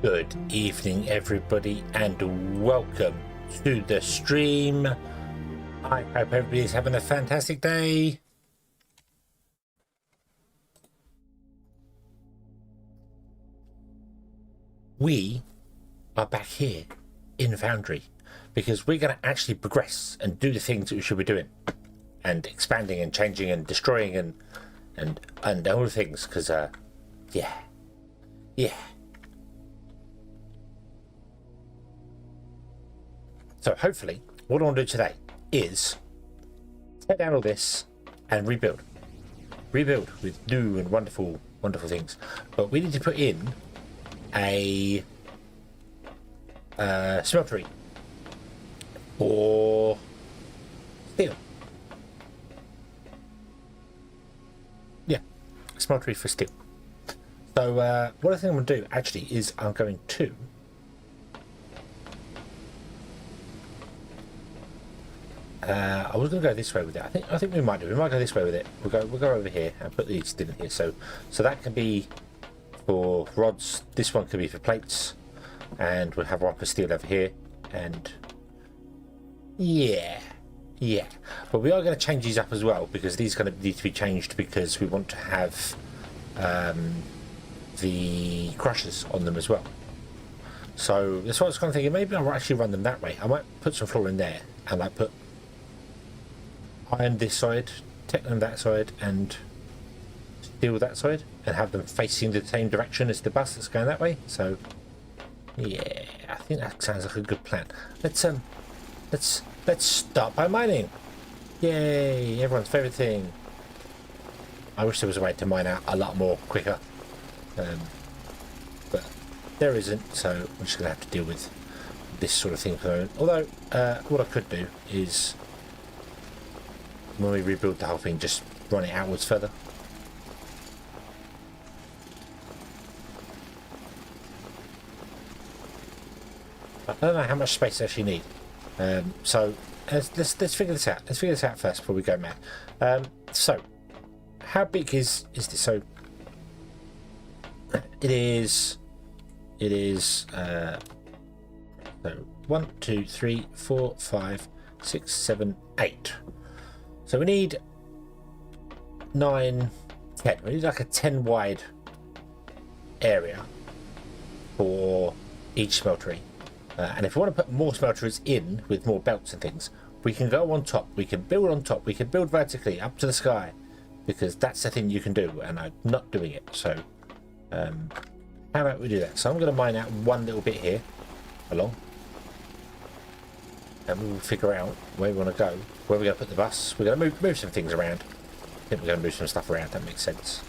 Good evening, everybody, and welcome to the stream. I hope everybody's having a fantastic day. We are back here in Foundry because we're going to actually progress and do the things that we should be doing, and expanding and changing and destroying and all the things. Because yeah. So hopefully what I want to do today is tear down all this and rebuild with new and wonderful things. But we need to put in a smeltery for steel. Yeah, smeltery for steel. So what I think I'm going to do actually is I'm going to I was going to go this way with it. I think we might do. We might go this way with it. We'll go over here and put these steel in here. So that can be for rods. This one could be for plates, and we'll have one for steel over here. And yeah. But we are going to change these up as well, because these are going to need to be changed because we want to have the crushers on them as well. So that's what I was kind of thinking. Maybe I'll actually run them that way. I might put some floor in there and like put iron this side, techno that side, and steel that side, and have them facing the same direction as the bus that's going that way. So yeah, I think that sounds like a good plan. Let's start by mining. Yay, everyone's favorite thing. I wish there was a way to mine out a lot more quicker, but there isn't, so I'm just gonna have to deal with this sort of thing for the moment. Although what I could do is, when we rebuild the whole thing, just run it outwards further. I don't know how much space I actually need. So let's figure this out. Let's figure this out first before we go mad. So how big is this? So it is so 1 2 3 4 5 6 7 8. So we need 9 10. We need like a 10 wide area for each smeltery. And if we want to put more smelteries in with more belts and things, we can go on top, we can build on top, we can build vertically up to the sky, because that's the thing you can do, and I'm not doing it. So how about we do that? So I'm going to mine out one little bit here along, and we will figure out where we want to go, where we're going to put the bus. We're going to move some things around. I think we're going to move some stuff around. That makes sense.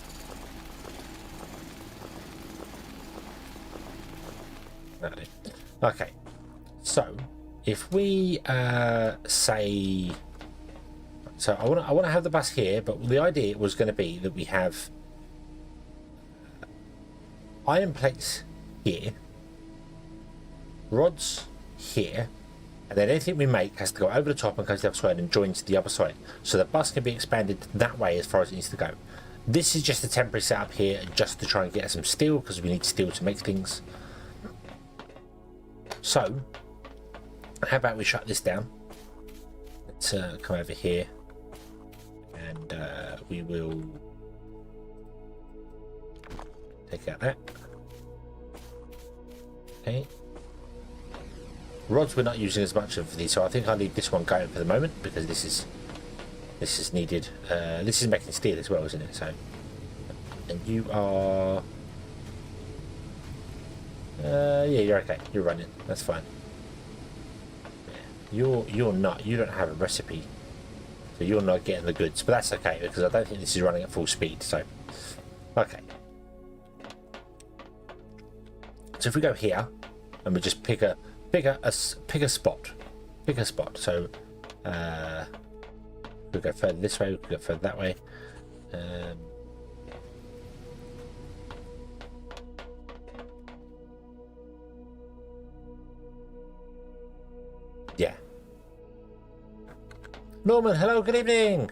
Okay, so if we say, so I want to have the bus here, but the idea was going to be that we have iron plates here, rods here, and then anything we make has to go over the top and go to the other side and join to the other side, so the bus can be expanded that way as far as it needs to go. This is just a temporary setup here, just to try and get some steel, because we need steel to make things. So how about we shut this down? Let's come over here, and we will take out that. Okay. Rods we're not using as much of these, so I think I'll leave this one going for the moment, because this is needed. This is making steel as well, isn't it? So, and you are yeah, you're okay, you're running, that's fine. You're not, you don't have a recipe, so you're not getting the goods, but that's okay, because I don't think this is running at full speed. So okay, so if we go here and we just pick a spot. So we'll go further this way, we'll go further that way. Yeah. Norman, hello, good evening.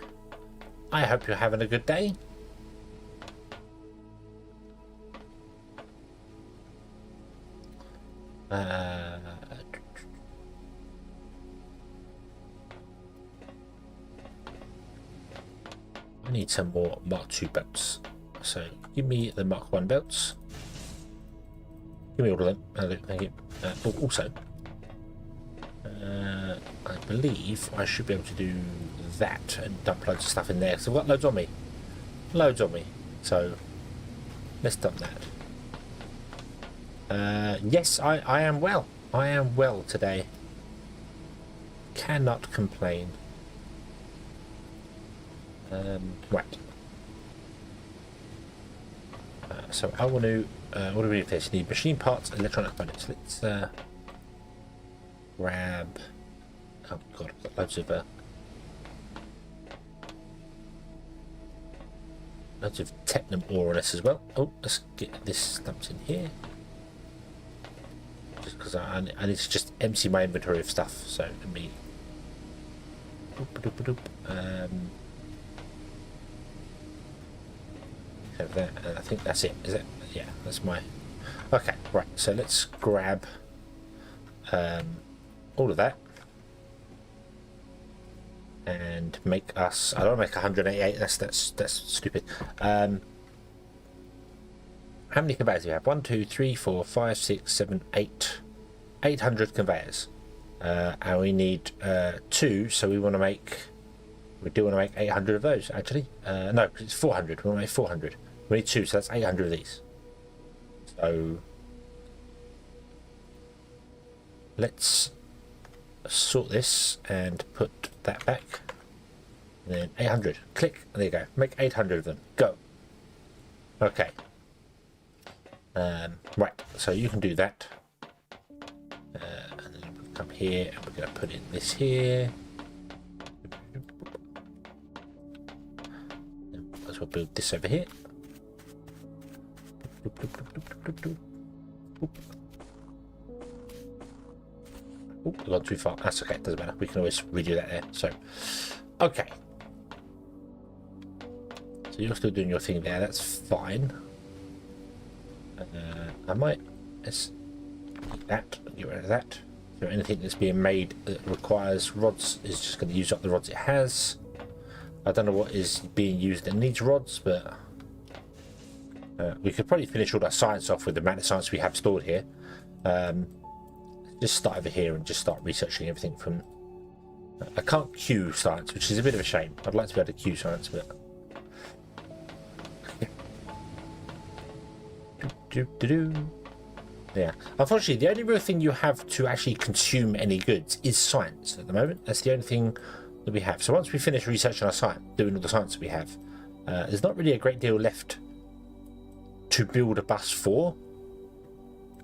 I hope you're having a good day. I need some more Mark II belts. So give me the Mark I belts. Give me all of them. Thank you. Also, I believe I should be able to do that and dump loads of stuff in there. So I've got loads on me. Loads on me. So let's dump that. Yes, I am well. I am well today. Cannot complain. Right. So I want to. What do we need for this? Need machine parts, electronic components. Let's grab. Oh god, I've got loads of technum ore on this as well. Oh, let's get this dumped in here. Just because I need to just empty my inventory of stuff. So let me. Have that, and I think that's it. Is it? Yeah, that's my. Okay, right. So let's grab all of that and make us. I don't make 188. That's stupid. How many conveyors do we have? 1, 2, 3, 4, 5, 6, 7, 8. 800 conveyors, and we need 2. So we want to make. We do want to make 800 of those. Actually, no, because it's 400. We want to make 400. We need 2, so that's 800 of these. So let's sort this and put that back. And then 800. Click. There you go. Make 800 of them. Go. Okay. Right. So you can do that. And then we'll come here and we're going to put in this here. As well build this over here. Oh, I've gone too far. That's okay, it doesn't matter. We can always redo that there. So, okay. So you're still doing your thing there. That's fine. I might let's eat that. Get rid of that. So anything that's being made that requires rods is just going to use up the rods it has. I don't know what is being used that needs rods, but We could probably finish all our science off with the amount of science we have stored here. Just start over here and just start researching everything from... I can't queue science, which is a bit of a shame. I'd like to be able to queue science, but... Yeah. Unfortunately, the only real thing you have to actually consume any goods is science at the moment. That's the only thing that we have. So once we finish researching our science, doing all the science we have, there's not really a great deal left to build a bus for.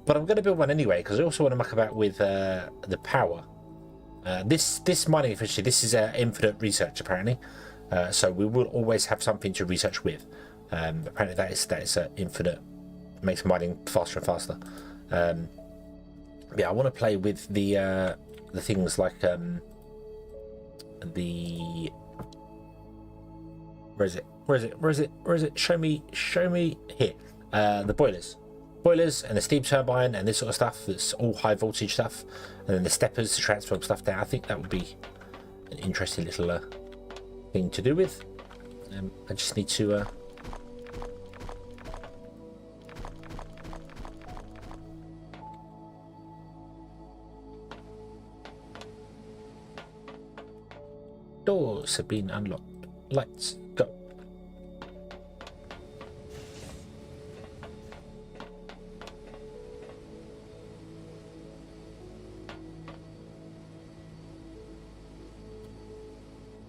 But I'm going to build one anyway, because I also want to muck about with the power. This mining efficiency, this is infinite research apparently. So we will always have something to research with. Apparently that is infinite. Makes mining faster and faster. Yeah, I want to play with the things like the where is it? Show me here. The boilers and the steam turbine and this sort of stuff. That's all high voltage stuff, and then the steppers to transfer stuff down. I think that would be an interesting little thing to do with. I just need to. Doors have been unlocked. Lights, go.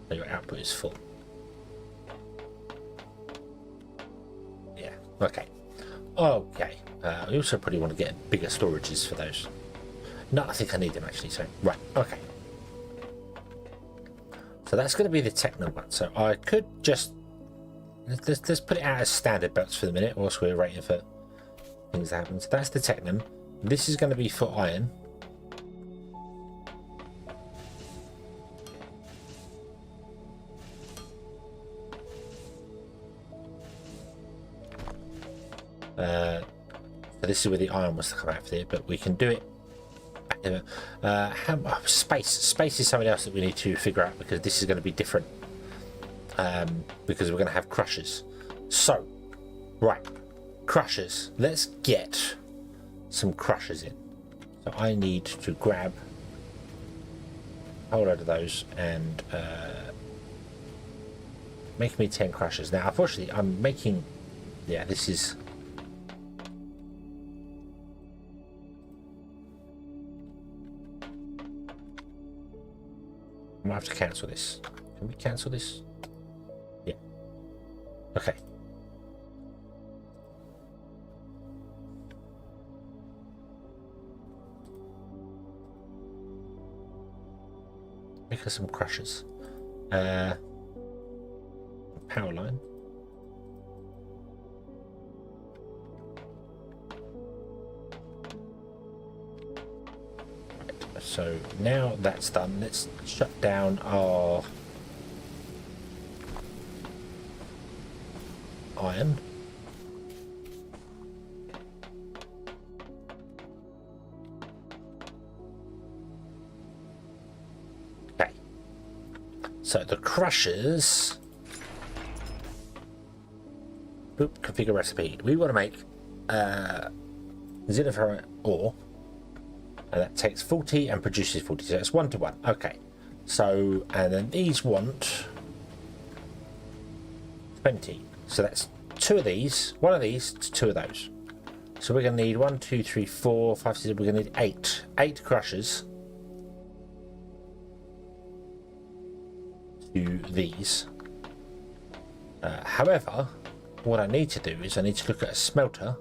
So your output is full. Yeah, okay. Okay. We also probably want to get bigger storages for those. No, I think I need them actually, so, right, okay. So that's going to be the Techno one. So I could just let's put it out as standard belts for the minute, whilst we're waiting for things to happen. So that's the Technum. This is going to be for iron. So this is where the iron was to come out of there, but we can do it. Space is something else that we need to figure out, because this is going to be different, because we're going to have crushers. So right, crushers, let's get some crushers in. So I need to grab a whole load of those and make me 10 crushers. Now unfortunately I'm making, yeah, this is I have to cancel this. Can we cancel this? Yeah. Okay. Make us some crushers. Power line. So now that's done, let's shut down our iron. Okay. So the crushers. Boop, configure recipe. We want to make xenoferrite ore. And that takes 40 and produces 40, so it's 1 to 1. Okay, so and then these want 20, so that's 2 of these, 1 of these to 2 of those. So we're going to need 1, 2, 3, 4, 5, 6. We're going to need 8 crushers to these. However, what I need to do is I need to look at a smelter.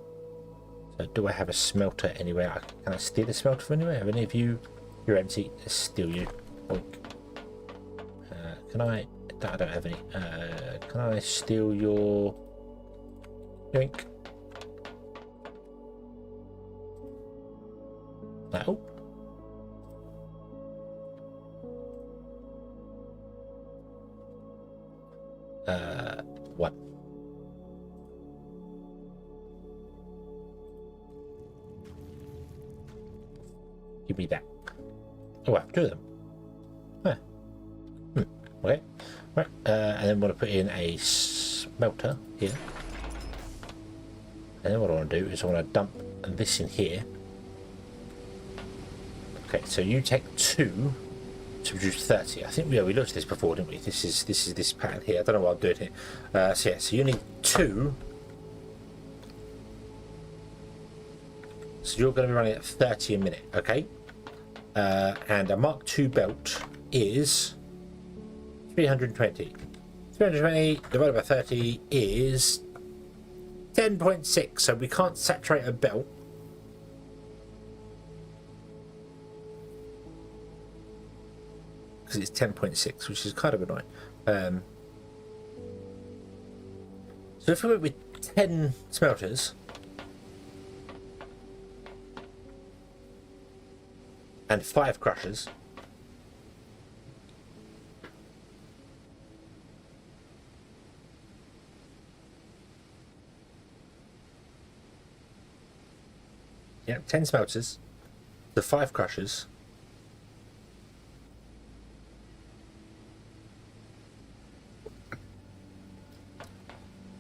So do I have a smelter anywhere? Can I steal the smelter from anywhere? Have any of you? You're empty. Let's steal you. Can I? I don't have any. Can I steal your? Yoink. No. One. Give me that. Oh, I have 2 of them. Huh. Okay. Right. And then we're going to put in a smelter here. And then what I want to do is I want to dump this in here. Okay, so you take 2 to produce 30. I think we looked at this before, didn't we? This is this pattern here. I don't know what I'm doing here. So yeah, so you need 2. So you're going to be running at 30 a minute, okay? And a Mark II belt is 320. 320 divided by 30 is 10.6. So we can't saturate a belt. Because it's 10.6, which is kind of annoying. So if we went with 10 smelters and 5 crushers, yeah, 10 smelters, the 5 crushers,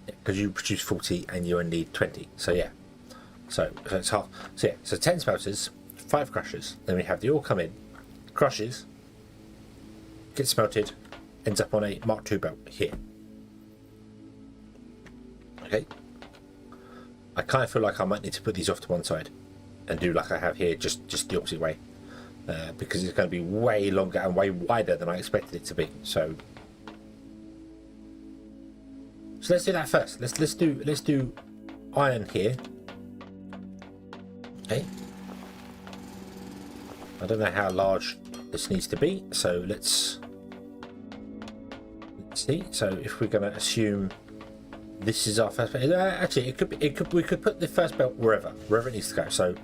because you produce 40 and you only need 20, so yeah, so it's half. So yeah, so 10 smelters, 5 crushers, then we have the ore come in, crushes, gets smelted, ends up on a Mark II belt here. Okay, I kind of feel like I might need to put these off to one side and do like I have here, just the opposite way, because it's going to be way longer and way wider than I expected it to be. So let's do that first. Let's do iron here. Okay. I don't know how large this needs to be, so let's see. So if we're going to assume this is our first belt, actually we could put the first belt wherever it needs to go. So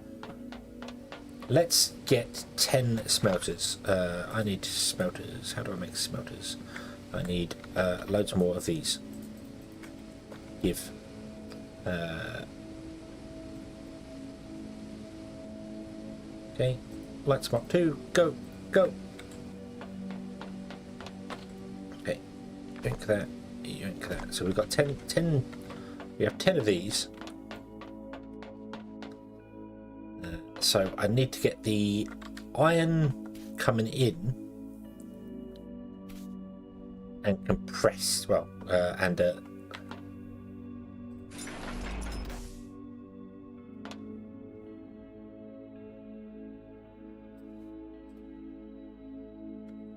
let's get 10 smelters. I need smelters. How do I make smelters? I need loads more of these. Give okay, light Mark II, go. Okay, drink that, drink that. So we've got 10, we have 10 of these. So I need to get the iron coming in and compressed, well, and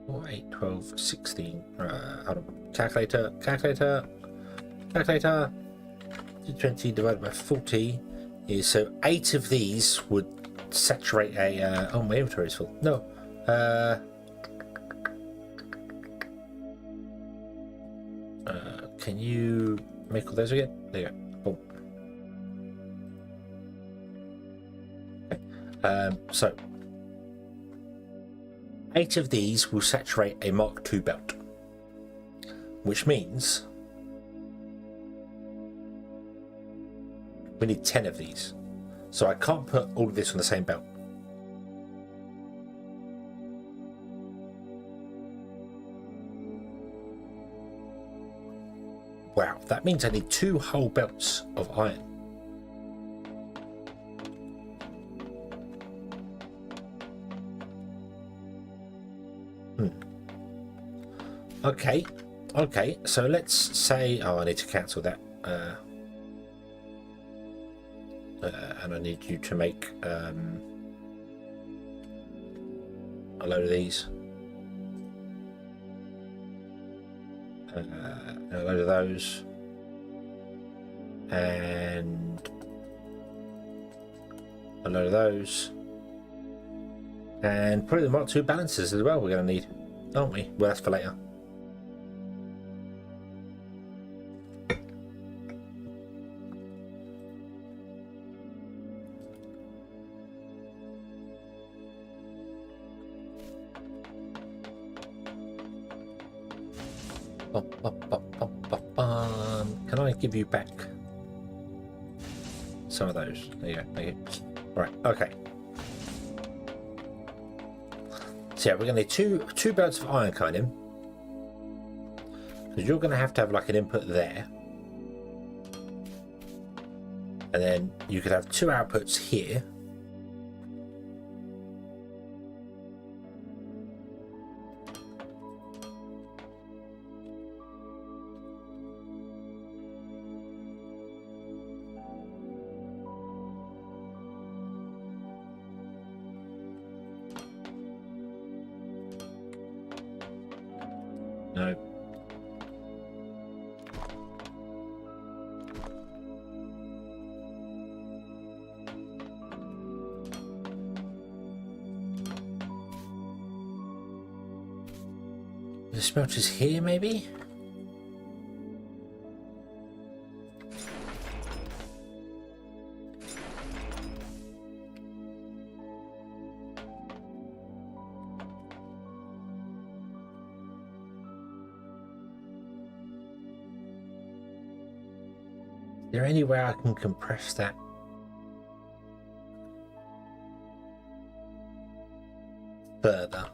or 8, 12, 16. Hold on. Calculator. 20 divided by 40 is, so 8 of these would saturate a. Oh, my inventory is full. No. Can you make all those again? There you go. Boom. Okay. So 8 of these will saturate a Mark II belt, which means we need 10 of these. So I can't put all of this on the same belt. Wow, that means I need 2 whole belts of iron. Okay, so let's say, oh, I need to cancel that, and I need you to make a load of these, and a load of those, and a load of those, and probably the Mark II balancers as well we're going to need, aren't we? Well, that's for later. Can I give you back some of those? There you go. There you go. Right. Okay. So yeah, we're going to need two belts of iron coming in, because you're going to have like an input there, And then you could have two outputs here. No. The smelter's here, maybe? Is there any way I can compress that further?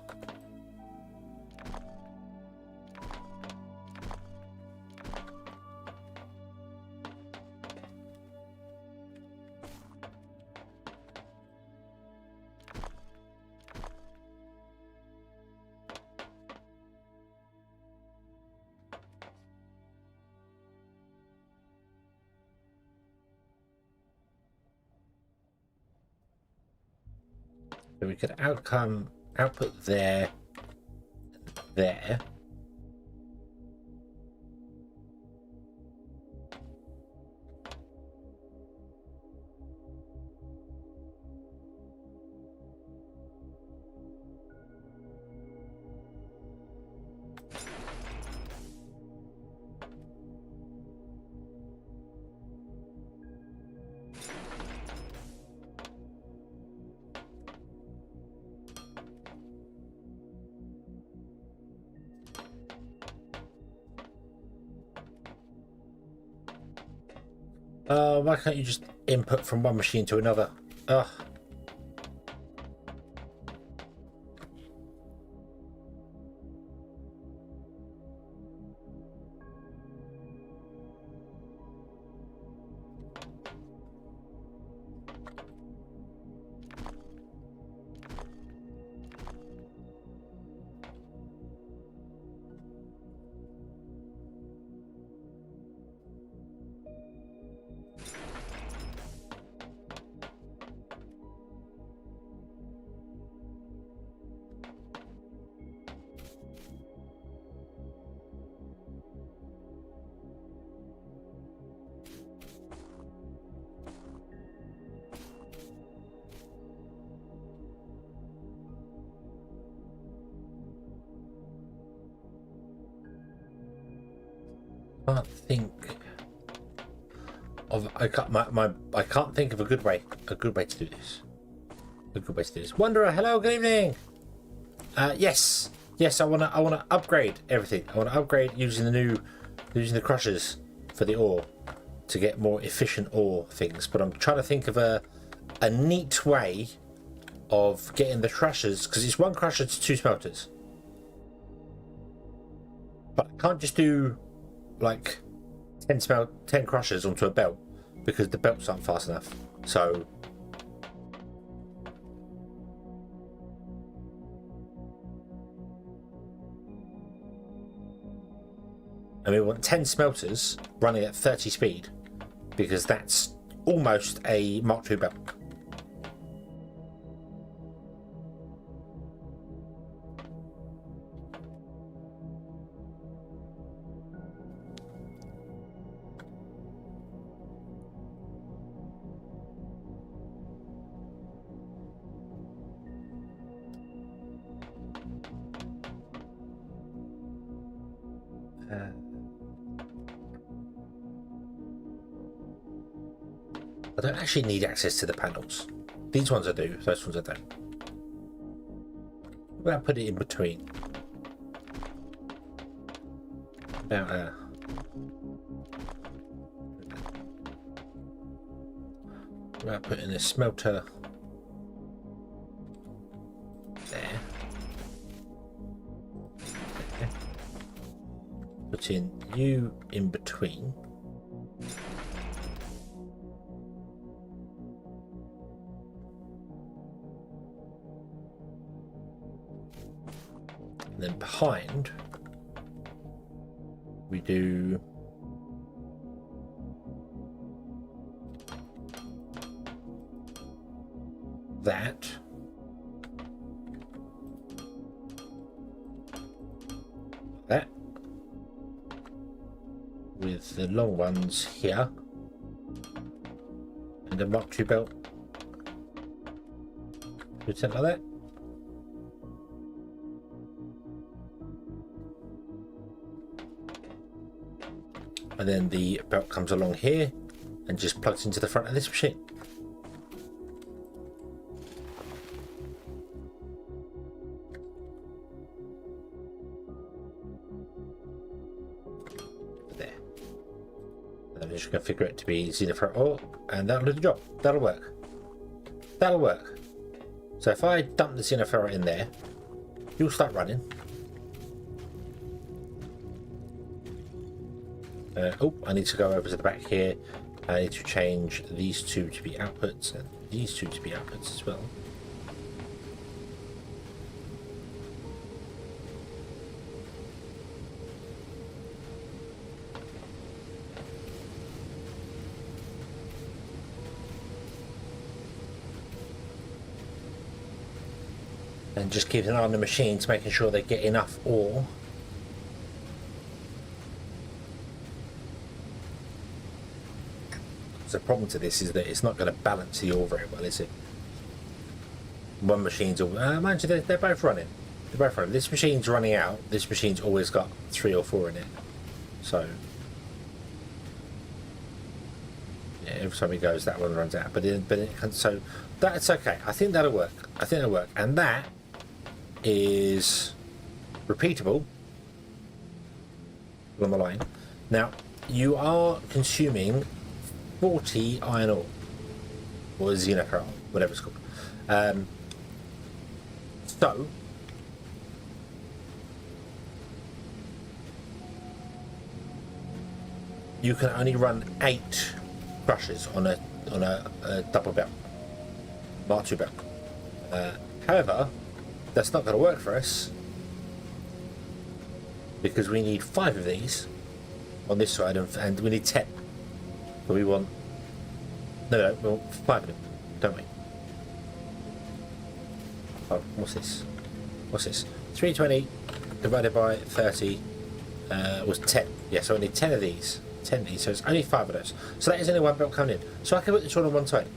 So we could output there. Why can't you just input from one machine to another? Ugh. Can't think of I can't think of a good way to do this. Wanderer, hello, good evening. Yes, I wanna upgrade everything. I wanna upgrade using the crushers for the ore to get more efficient ore things. But I'm trying to think of a neat way of getting the crushers, because it's one crusher to two smelters. But I can't just do like 10 crushers onto a belt, because the belts aren't fast enough. So and we want 10 smelters running at 30 speed, because that's almost a Mark II belt. I don't actually need access to the panels. These ones I do, those ones I don't. What about put it in between? About what about putting a smelter there? Put in you in between. And then behind, we do that. That. With the long ones here. And a Mark II belt. Do something like that. And then the belt comes along here and just plugs into the front of this machine. There. And I'm just going to configure it to be Xenoferrite ore, and that'll do the job. That'll work. That'll work. So if I dump the Xenoferrite in there, you'll start running. Oh, I need to go over to the back here. I need to change these two to be outputs and these two to be outputs as well. And just keep an eye on the machines, making sure they get enough ore. The problem to this is that it's not going to balance the ore very well, is it? One machine's all... mind you, they're both running. They're both running. This machine's running out. This machine's always got 3 or 4 in it. So... yeah, every time it goes, that one runs out. So that's okay. I think that'll work. I think that'll work. And that is repeatable on the line. Now, you are consuming 40 iron ore, or Xenoferrite, whatever it's called. So you can only run 8 crushers on a double belt, Mark II belt. However, that's not going to work for us because we need 5 of these on this side, and we need 10. But we want... No, we want 5 of them, don't we? Oh, what's this? What's this? 320 divided by 30 was 10. Yeah, so I need 10 of these. 10 of these, so it's only 5 of those. So that is only 1 belt coming in. So I can put this all on one side.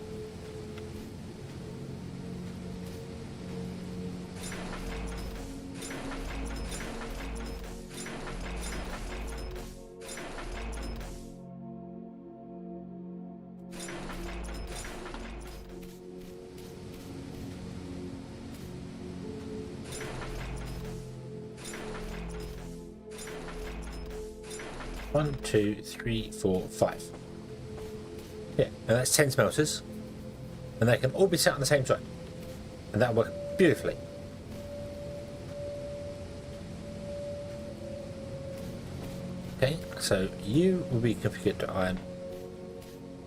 One, 2, 3, 4, 5. Yeah, and that's 10 smelters. And they can all be set on the same side. And that'll work beautifully. Okay, so you will be configured to iron.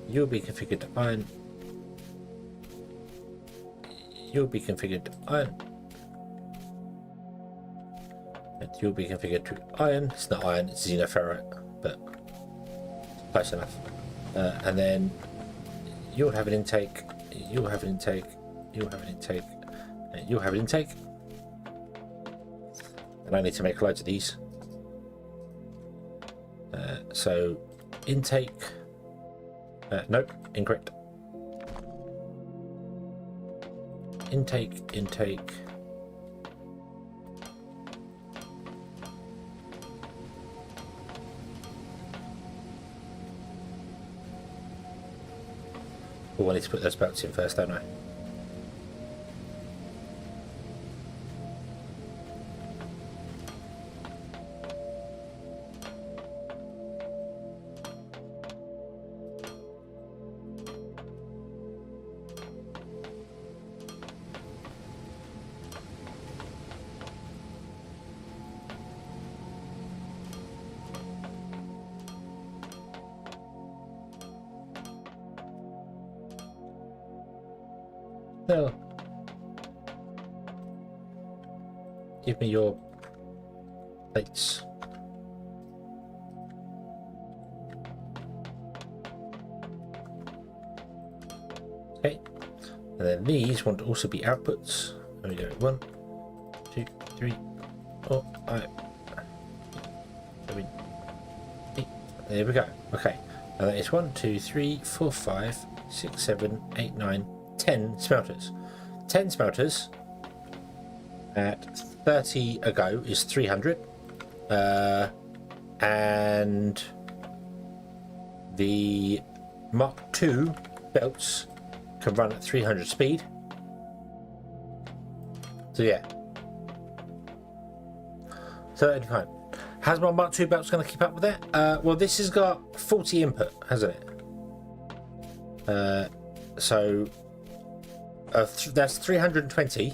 You'll be configured to iron. You'll be configured to iron. And you'll be configured to iron. It's not iron, it's Xenoferrite. But close enough. And then you'll have an intake, you'll have an intake, you'll have an intake, and you'll have an intake. And I need to make loads of these. So intake, nope, incorrect. Intake, intake. Oh, I need to put those belts in first, don't I? No. Give me your plates. Okay, and then these want to also be outputs. There we go. 1, 2, 3, 4, 5, 7, 8. There we go. Okay, and that is 1, 2, 3, 4, 5, 6, 7, 8, 9, 10 smelters. 10 smelters at 30 a go is 300, and the Mark II belts can run at 300 speed. So yeah, so that'd be fine. How's my Mark II belts going to keep up with that? Well, this has got 40 input, hasn't it? So that's 320.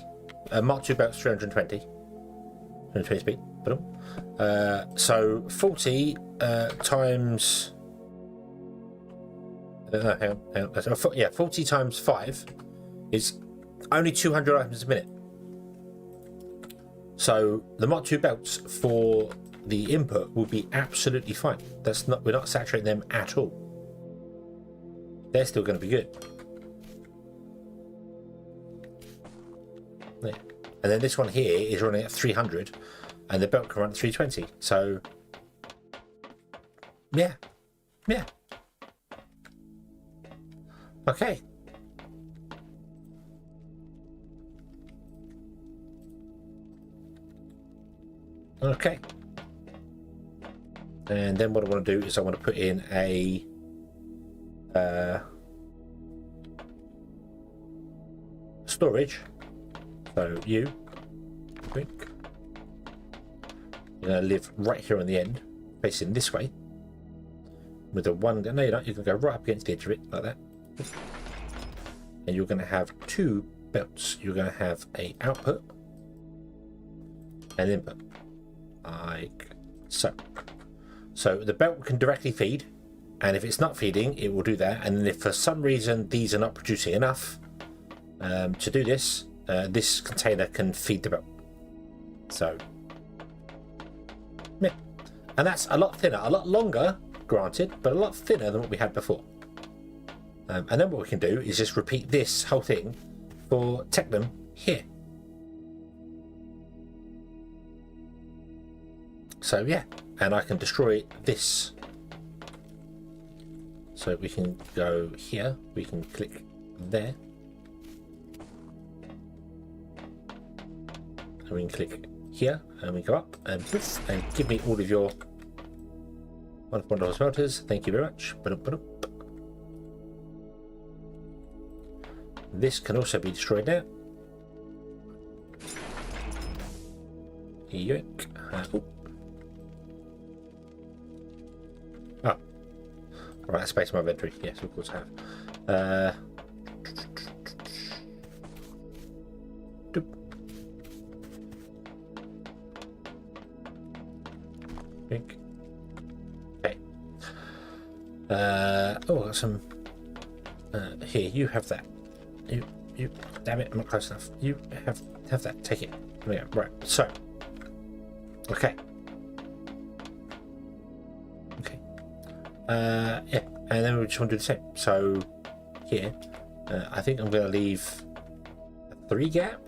Mark II belt's 320. 320 speed. So 40 times. Hang on. Yeah, 40 times 5 is only 200 items a minute. So the Mark II belts for the input will be absolutely fine. We're not saturating them at all. They're still going to be good. Yeah. And then this one here is running at 300, and the belt can run at 320. So yeah. Okay. Okay. And then what I want to do is I want to put in a storage. So you're going to live right here on the end, facing this way, with a one. No, you're not. You can go right up against the edge of it like that, and you're going to have 2 belts. You're going to have a output and input, like so. So the belt can directly feed, and if it's not feeding, it will do that. And then if for some reason these are not producing enough to do this, this container can feed the belt. So yeah, and that's a lot thinner, a lot longer, granted, but a lot thinner than what we had before. And then what we can do is just repeat this whole thing for Technum here. So yeah, and I can destroy this. So we can go here, we can click there, and we can click here, and we go up and poof, and give me all of your $1 smelters. Thank you very much. This can also be destroyed now. Yoink. Oh, right, that's space in my inventory. Yes, of course I have. Okay. Oh, I got some. Here, you have that. You. Damn it, I'm not close enough. You have that. Take it. There we go. Right. So. Okay. Yeah, and then we just want to do the same. So here, I think I'm going to leave a 3 gap.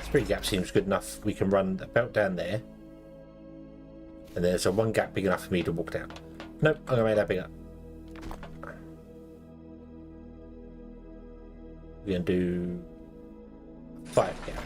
3 gap seems good enough. We can run the belt down there, and there's a 1 gap big enough for me to walk down. Nope, I'm going to make that bigger. We're going to do 5 gap.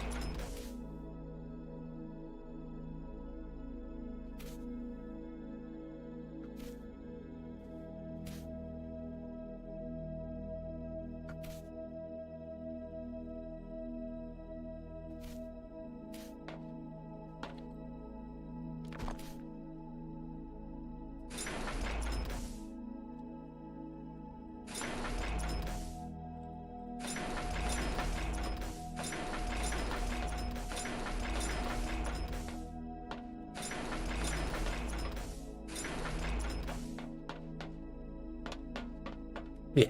Yeah.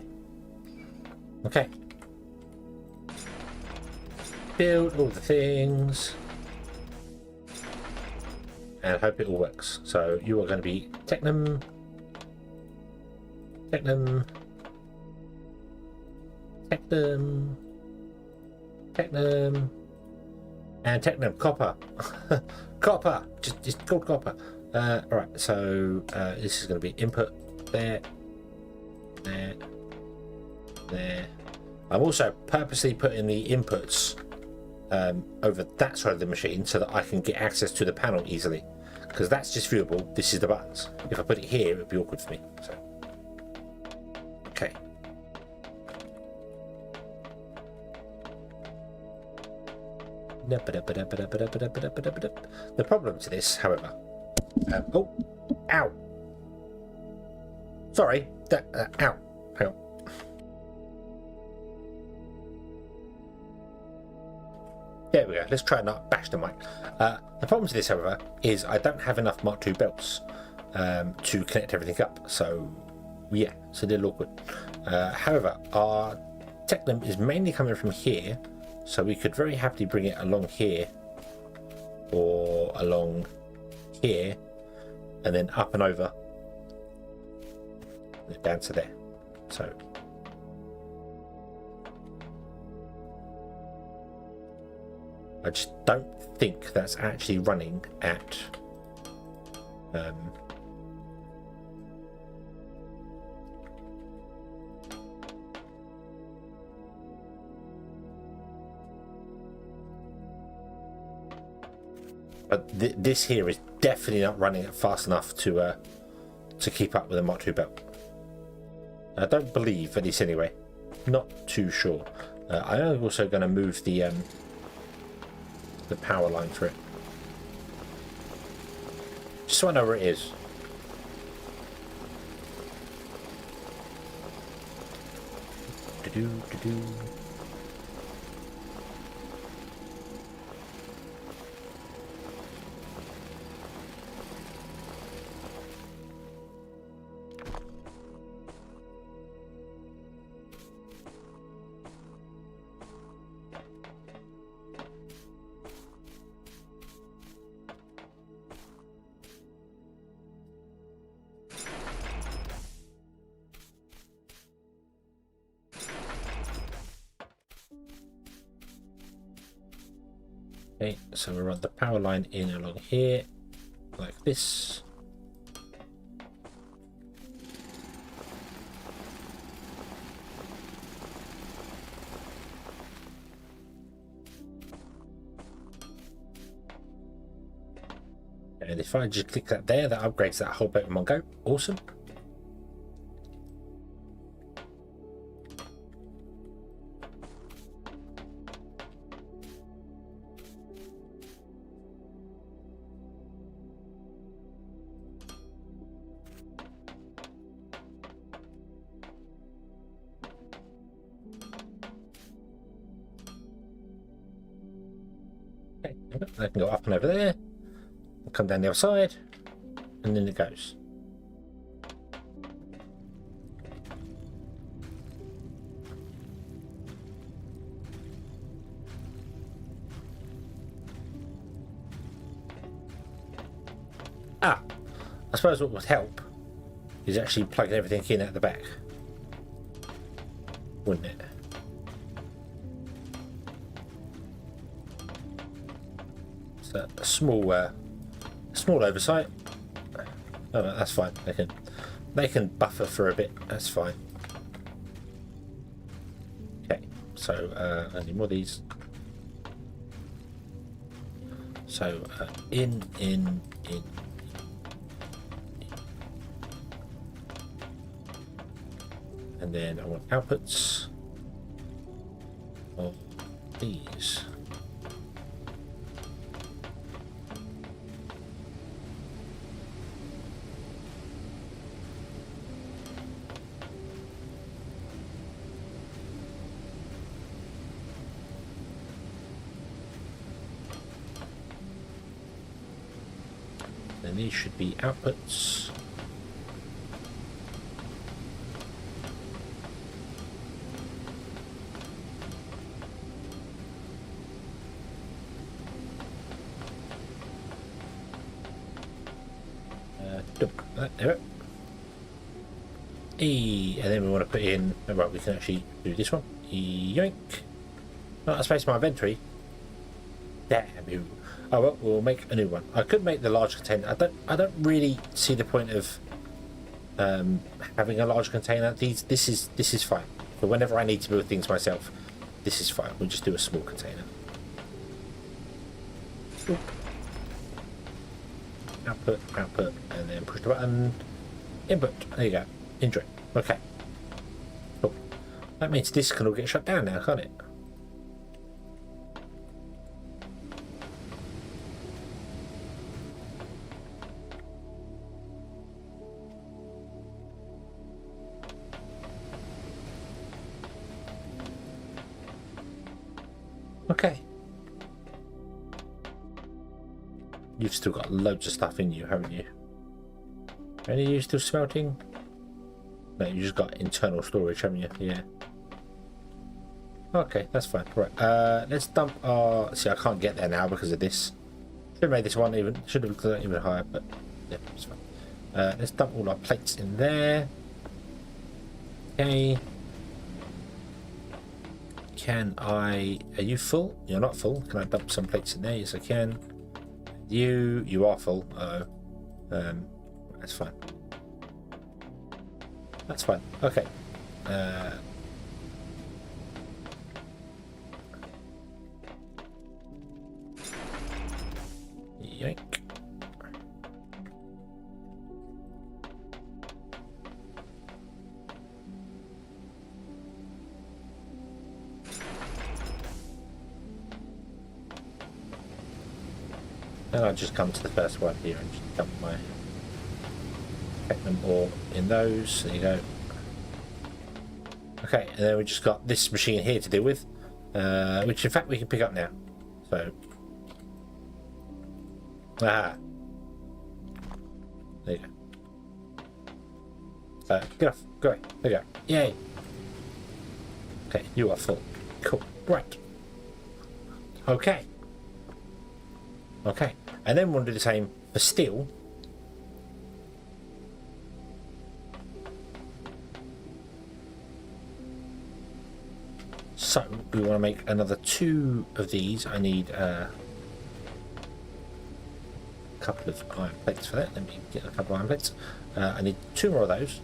Okay. build all the things, and hope it all works. So you are going to be Technum, Technum, Technum, Technum, and Technum Copper. Copper, just called Copper. All right, so this is going to be input there, there, there. I'm also purposely putting the inputs over that side of the machine so that I can get access to the panel easily, because that's just viewable. This is the buttons. If I put it here, it would be awkward for me. So, okay. The problem to this, however, oh, ow! Sorry, ow, hang on. There we go. Let's try and not bash the mic. The problem to this, however, is I don't have enough Mark II belts to connect everything up. So, yeah, it's a little awkward. However, our Technum is mainly coming from here, so we could very happily bring it along here or along here, and then up and over down to there. So. I just don't think that's actually running at but this here is definitely not running it fast enough to keep up with the Mark II belt. I don't believe, at least anyway. Not too sure. I am also going to move the power line for it, just so I know where it is. Okay, so we run the power line in along here, like this. And if I just click that there, that upgrades that whole bit in one go. Awesome. I can go up and over there, come down the other side, and then it goes. I suppose what would help is actually plugging everything in at the back, wouldn't it? A small oversight. Oh, no, that's fine. They can buffer for a bit. That's fine. Okay, so I need more of these. So in, and then I want outputs of these. And these should be outputs. There E, and then we want to put in. Oh, right, we can actually do this one. Yoink! Not a space in my inventory. Damn you! Oh well, we'll make a new one. I could make the large container. I don't really see the point of having a large container. This is fine. But whenever I need to build things myself, this is fine. We'll just do a small container. Oop. Output, and then push the button. Input. There you go. Enjoy. Okay. Cool. That means this can all get shut down now, can't it? Okay. You've still got loads of stuff in you, haven't you? Any of you still smelting? No, you just got internal storage, haven't you? Yeah. Okay, that's fine. Right. Let's dump our. See, I can't get there now because of this. Should have made this one even. Should have gone even higher, but yeah, it's fine. Let's dump all our plates in there. Okay. Can I? Are you full? You're not full. Can I dump some plates in there? Yes, I can. You are full. Uh oh. That's fine. That's fine. Okay. Yoink. And I'll just come to the first one here and just dump my them all in those. There you go. Okay, and then we just got this machine here to deal with, which in fact we can pick up now. So, there you go. Get off. Go away. There you go. Yay. Okay, you are full. Cool. Right. Okay. Okay, and then we'll do the same for steel. So we want to make another 2 of these. I need a couple of iron plates for that. Let me get a couple of iron plates. I need 2 more of those.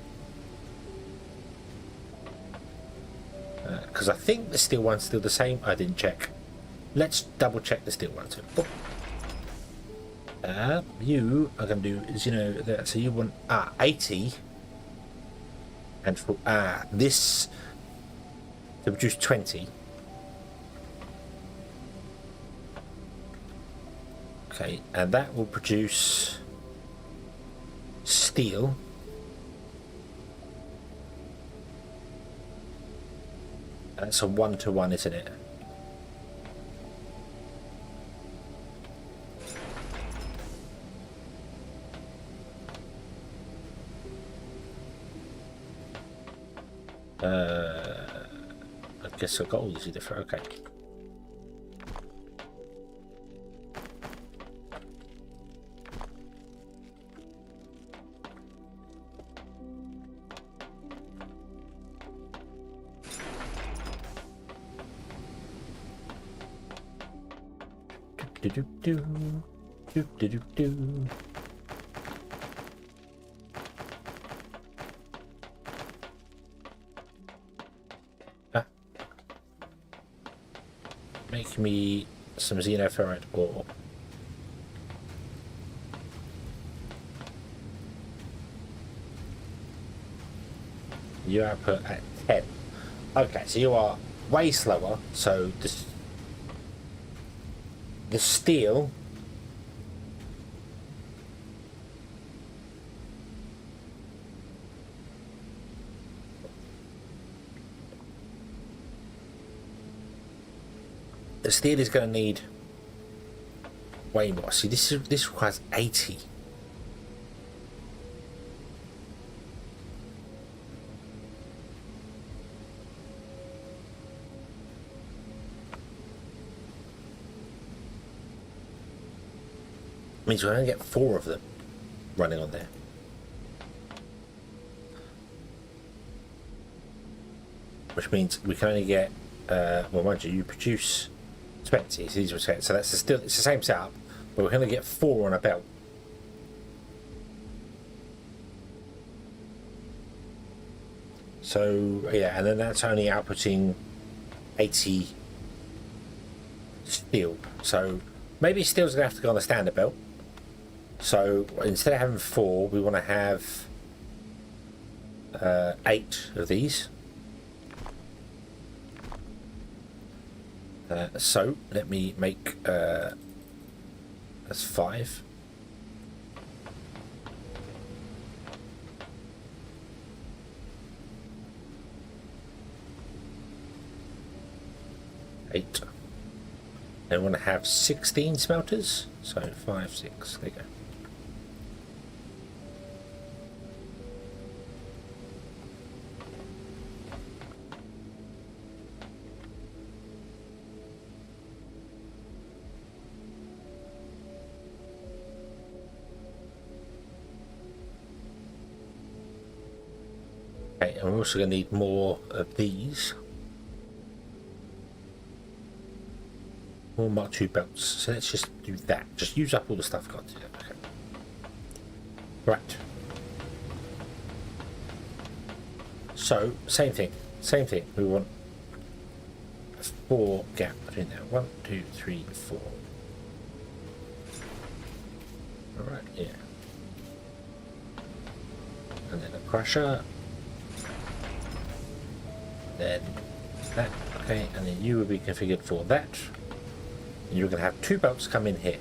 Because I think the steel one's still the same. I didn't check. Let's double check the steel one too. You are going to do is, you know, that, so you want 80, and for this to produce 20. Okay, and that will produce steel. That's a 1-to-1, isn't it? I guess I've got all these different. Okay. Do. Make me some xenoferrite ore. You output at 10. Okay, so you are way slower. So the steel is going to need way more. See, this requires 80. Means we're going to get 4 of them running on there. which means we can only get, well, mind you, you produce 20, it's easy to get, so that's still, it's the same setup, but we're going to get 4 on a belt. So yeah, and then that's only outputting 80 steel. So maybe steel's going to have to go on the standard belt. So instead of having 4, we want to have 8 of these. So let me make that's 5. Eight. And we want to have 16 smelters. So 5, 6. There you go. Okay, and we're also going to need more of these. More Mark II belts. So let's just do that. Just use up all the stuff I've got to do. Okay. Right. So, same thing. Same thing. We want a 4 gap between there. 1, 2, 3, 4. Alright, yeah. And then a crusher. Then that. Okay, and then you will be configured for that. And you're going to have 2 belts come in here,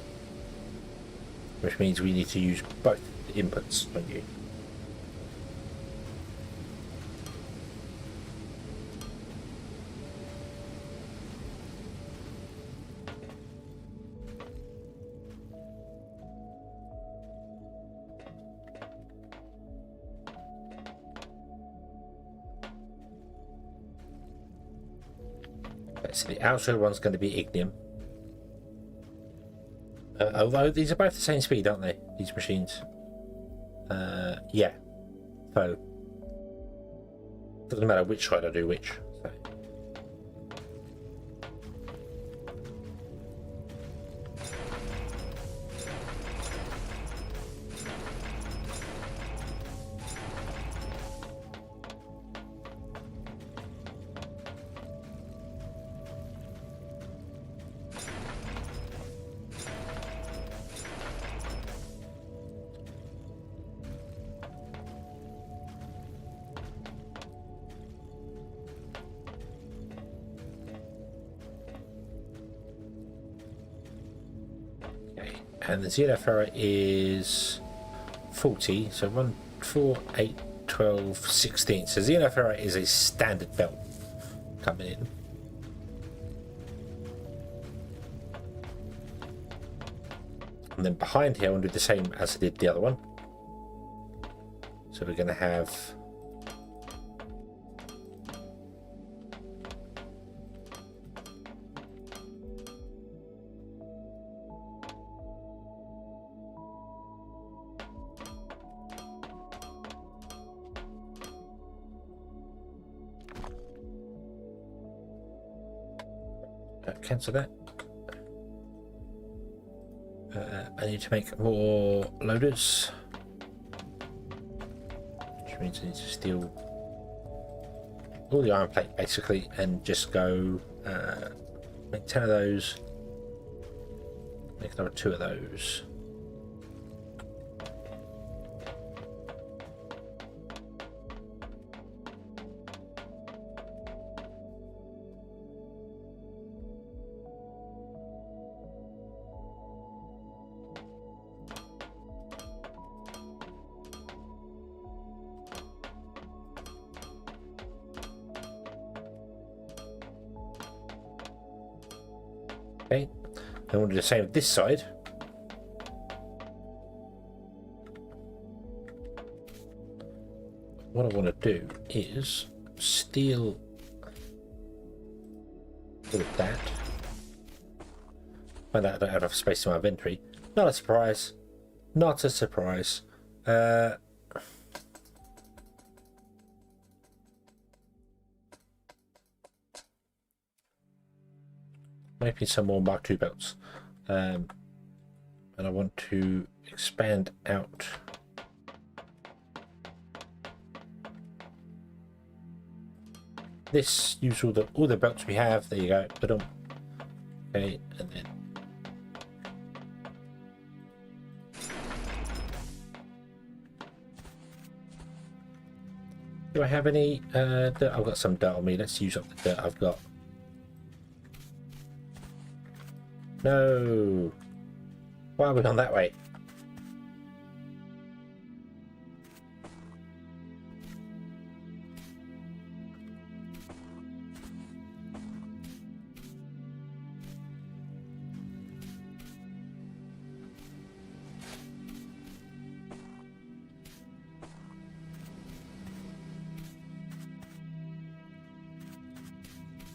which means we need to use both the inputs on you. Okay, so the outside one's going to be ignium. Although these are both the same speed, aren't they? These machines. Yeah. So doesn't matter which side I do which. So. And the xenoferrite is 40, so 1, 4, 8, 12, 16. So xenoferrite is a standard belt coming in. And then behind here, I'm going to do the same as I did the other one. So we're going to have cancel that. I need to make more loaders, which means I need to steal all the iron plate basically and just go make 10 of those, make another 2 of those. Okay, and we'll do the same with this side. What I want to do is steal all of that. Find out I don't have enough space in my inventory. Not a surprise. Not a surprise. making some more Mark II belts. And I want to expand out this, use all the belts we have. There you go. Put them. Okay, and then do I have any dirt? I've got some dirt on me. Let's use up the dirt I've got. No. Why are we gone that way?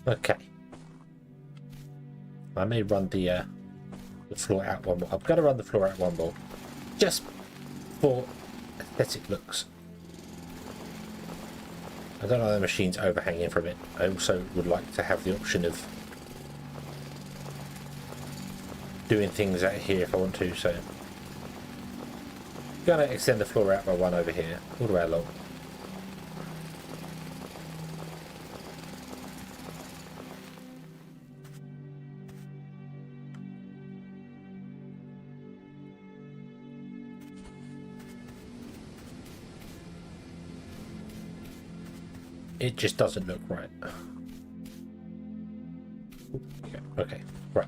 Okay. I may run the floor out one more. I've got to run the floor out one more, just for aesthetic looks. I don't know the machine's overhanging from it. I also would like to have the option of doing things out here if I want to, so I'm gonna extend the floor out by one over here, all the way along. It just doesn't look right. Okay, right.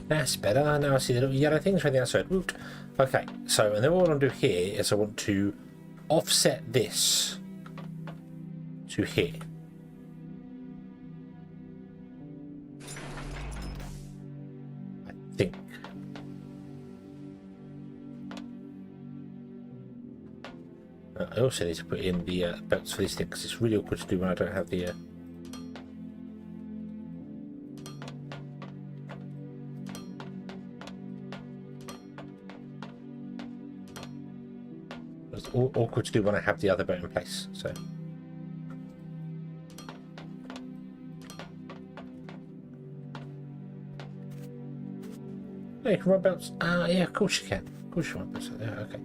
That's better. Now I see the little yellow things from the outside. Woot. Okay, so and then what I want to do here is I want to offset this to here. I think. I also need to put in the belts for these things because it's really awkward to do when I don't have the it's awkward to do when I have the other belt in place. So yeah, you can run belts. Yeah, of course you can. Of course you run belts. Yeah, okay.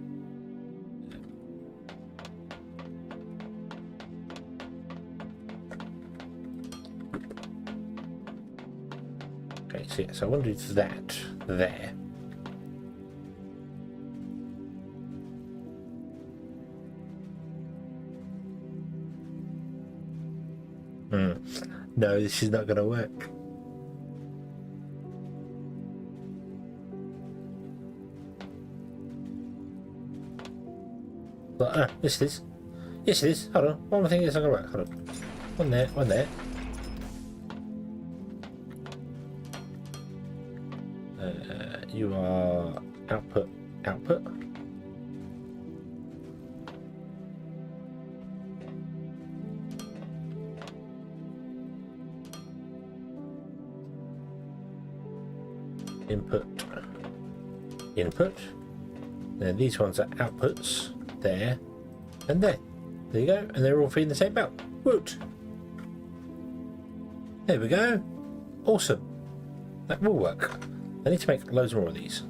Okay, so yeah, so I want to do that there. No, this is not going to work. But yes it is. Yes it is. Hold on. One more thing is not going to work. Hold on. One there. One there. You are output. Output. Input. Input. Then these ones are outputs. There. And there. There you go. And they're all feeding the same belt. Woot! There we go. Awesome. That will work. I need to make loads more of these.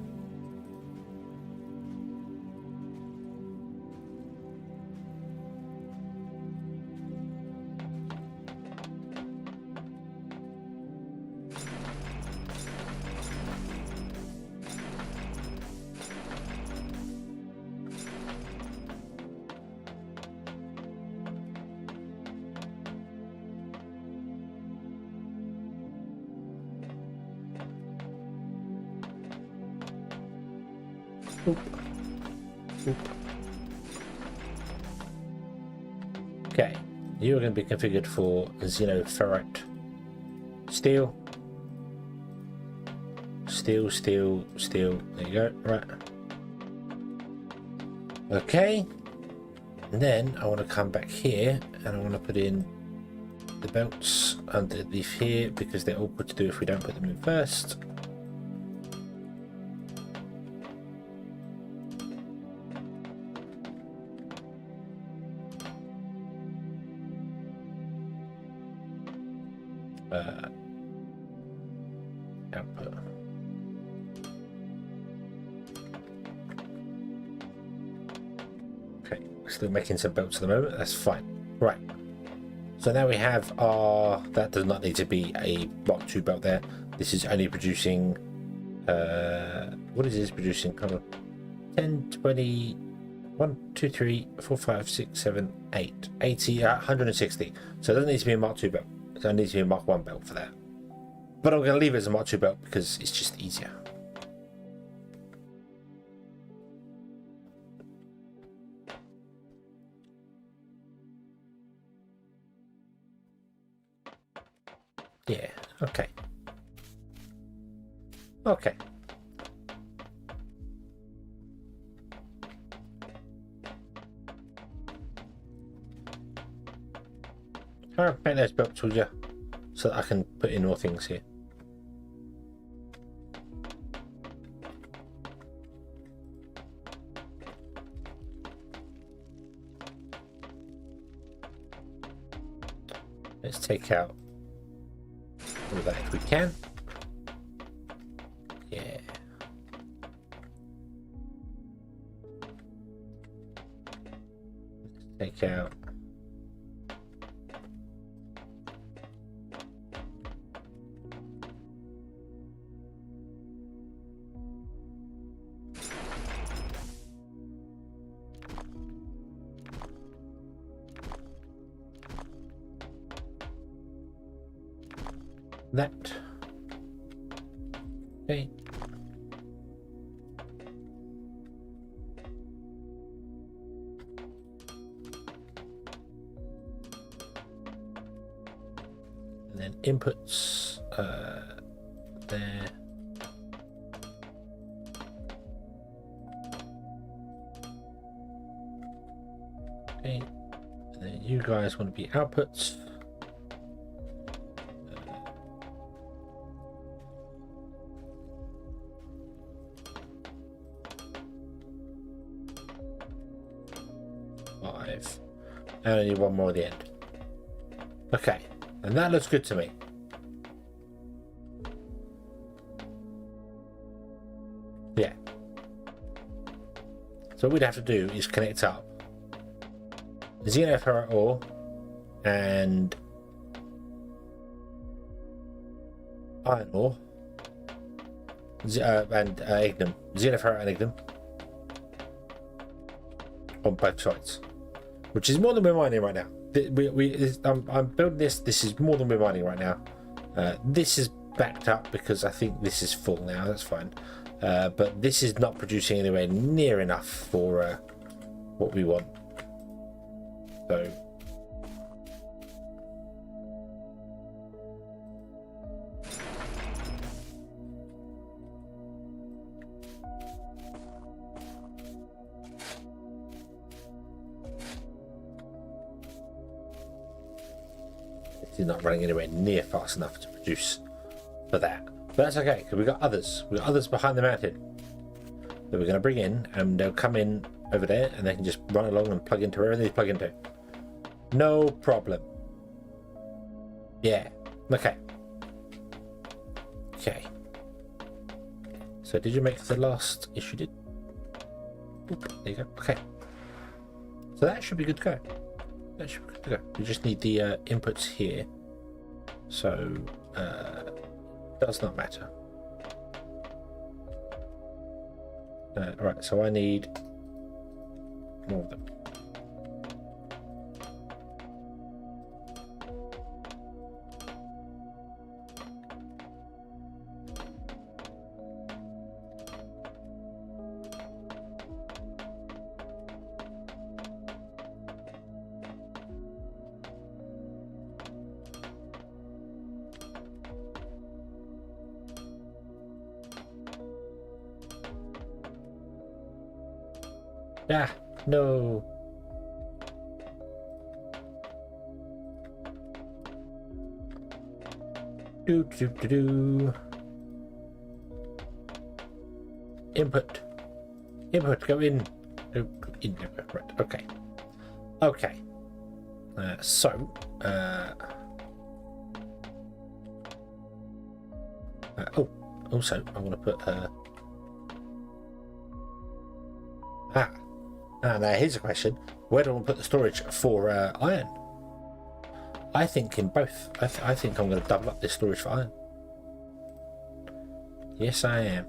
Oop. Oop. Okay, you are going to be configured for xenoferrite steel. Steel, steel, steel. There you go. Right. Okay. And then I want to come back here and I want to put in the belts underneath here because they're awkward to do if we don't put them in first. output. Okay, we're still making some belts at the moment. That's fine. Right. So now we have our. That does not need to be a Mark II belt there. This is only producing. What is this producing? Kind of 10, 20, 1, 2, 3, 4, 5, 6, 7, 8, 80, 160. So it doesn't need to be a Mark II belt. It only needs to be a Mark I belt for that. But I'm going to leave it as a Mark II belt because it's just easier. Yeah, okay. Okay. I'll paint those belts, will you? So that I can put in more things here. Let's take out all that if we can. Yeah. Let's take out. That. Okay. And then inputs there. Okay. And then you guys want to be outputs. And I need one more at the end. Okay, and that looks good to me. Yeah. So what we'd have to do is connect up xenoferrite ore and iron ore and ignum, xenoferrite and ignum on both sides. Which is more than we're mining right now. I'm building this. This is more than we're mining right now. This is backed up because I think this is full now. That's fine. But this is not producing anywhere near enough for what we want. So. It's not running anywhere near fast enough to produce for that, but that's okay because we've got others behind the mountain that we're going to bring in, and they'll come in over there and they can just run along and plug into wherever they plug into. No problem. Yeah. Okay. So did you make the last issue? Did Oop, there you go. Okay, so that should be good to go. We just need the inputs here, so does not matter. Alright, so I need more of them. Ah, no. Do. Input, go in. Oh, in there. Right. Okay. Oh, also I'm going to put now here's a question: where do I want to put the storage for iron? I think in both. I think I'm going to double up this storage for iron. Yes, I am.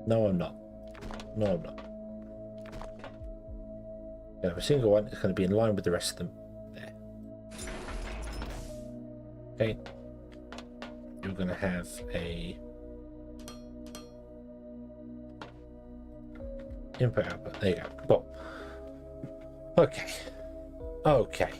No, I'm not. No, I'm not. Yeah, a single one is going to be in line with the rest of them. There. Okay. You're going to have a input output. There you go. Well, okay. Okay.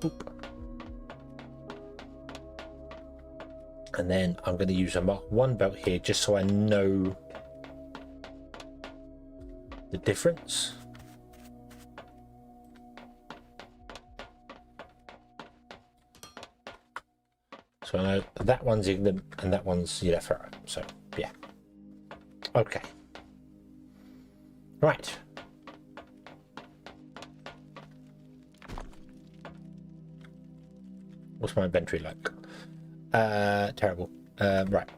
Oop. And then I'm going to use a Mark 1 belt here just so I know the difference. So I know that one's Ignum and that one's Ferro. So yeah. Okay. Right. What's my inventory like? Terrible. Right.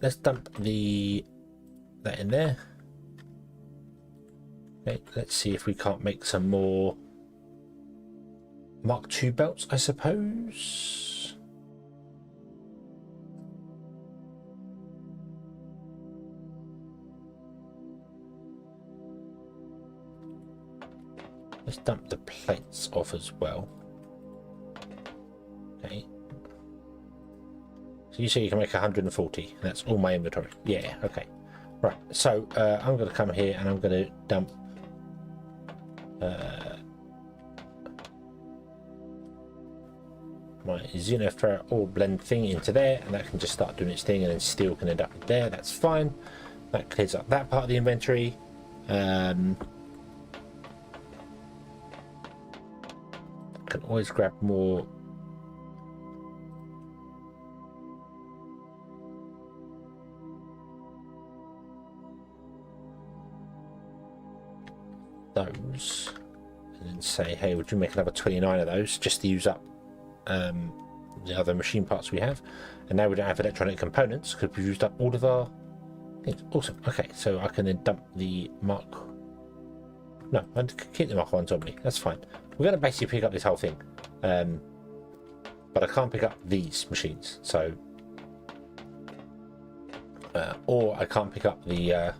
Let's dump that in there. Okay, let's see if we can't make some more Mark II belts, I suppose. Let's dump the plates off as well. Okay. So you say you can make 140. That's all my inventory. Yeah, okay. Right, so I'm going to come here and I'm going to dump my Xenoferro ore blend thing into there, and that can just start doing its thing, and then steel can end up there. That's fine. That clears up that part of the inventory. Can always grab more those, and then say, hey, would you make another 29 of those just to use up the other machine parts we have? And now we don't have electronic components because we've used up all of our things. Awesome. Okay, so I can then dump the Mark. No, I keep the Mark 1s on me. That's fine. We're going to basically pick up this whole thing, but I can't pick up these machines. So, or I can't pick up the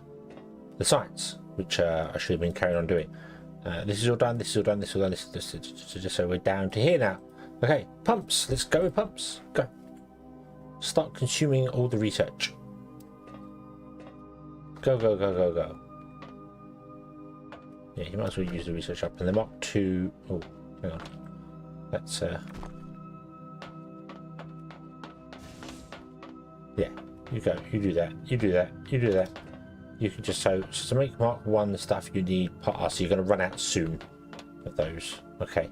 science, which I should have been carrying on doing. This is all done. This is all done. This is all done. This is just so we're down to here now. Okay, pumps. Let's go with pumps. Go. Start consuming all the research. Go, go, go, go, go. Yeah, you might as well use the research up. And the Mark II. Oh, hang on. Let's. Yeah, you go. You do that. You do that. You do that. You can just so to make Mark 1 stuff you need parts. So you're going to run out soon of those. Okay.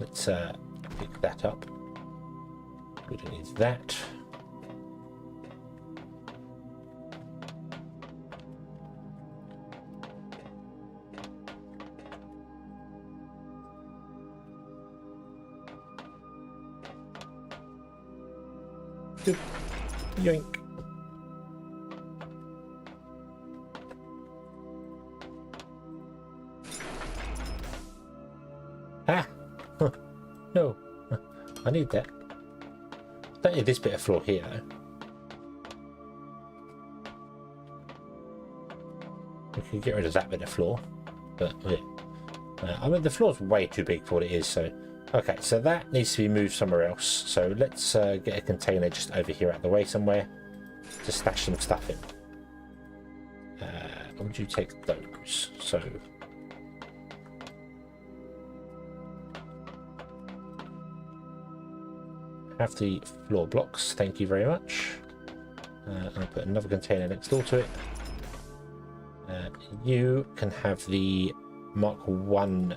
Let's pick that up. We don't need that. Yoink. Ah! Huh. No. I need that. Don't need this bit of floor here, though. We could get rid of that bit of floor. But, yeah. I mean, the floor's way too big for what it is, so... Okay, so that needs to be moved somewhere else. So let's get a container just over here out of the way somewhere. to stash some stuff in. Would you take those? So have the floor blocks, thank you very much. I'll put another container next door to it. You can have the Mark 1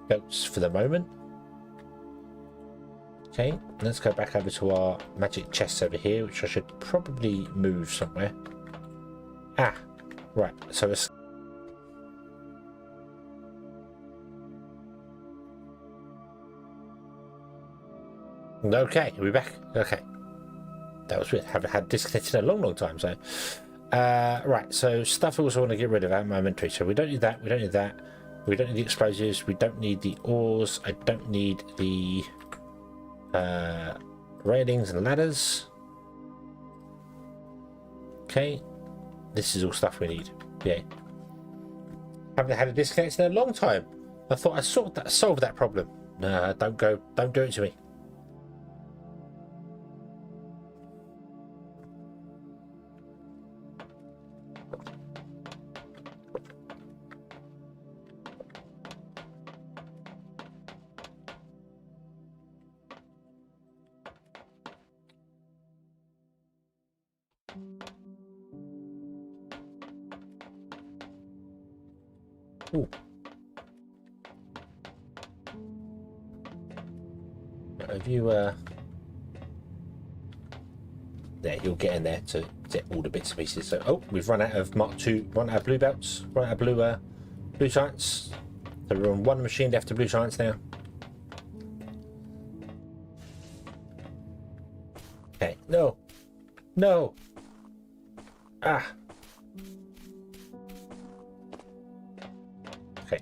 belts for the moment. Okay, let's go back over to our magic chests over here, which I should probably move somewhere. Ah, right, so it's... Okay, we're back. Okay. That was weird. Haven't had disconnected in a long time, so... right, so stuff I also want to get rid of out of my inventory. So we don't need that, we don't need that. We don't need the explosives, we don't need the ores, I don't need the railings and ladders. Okay, this is all stuff we need. Yeah. Haven't had a disconnect in a long time. I thought I solved that problem. No, don't do it to me. Ooh. Have you there, you'll get in there to get all the bits and pieces. So oh, we've run out of Mark 2, run out of blue belts, run out of blue giants. So we're on one machine left of blue giants now. Okay, no. Ah. Okay.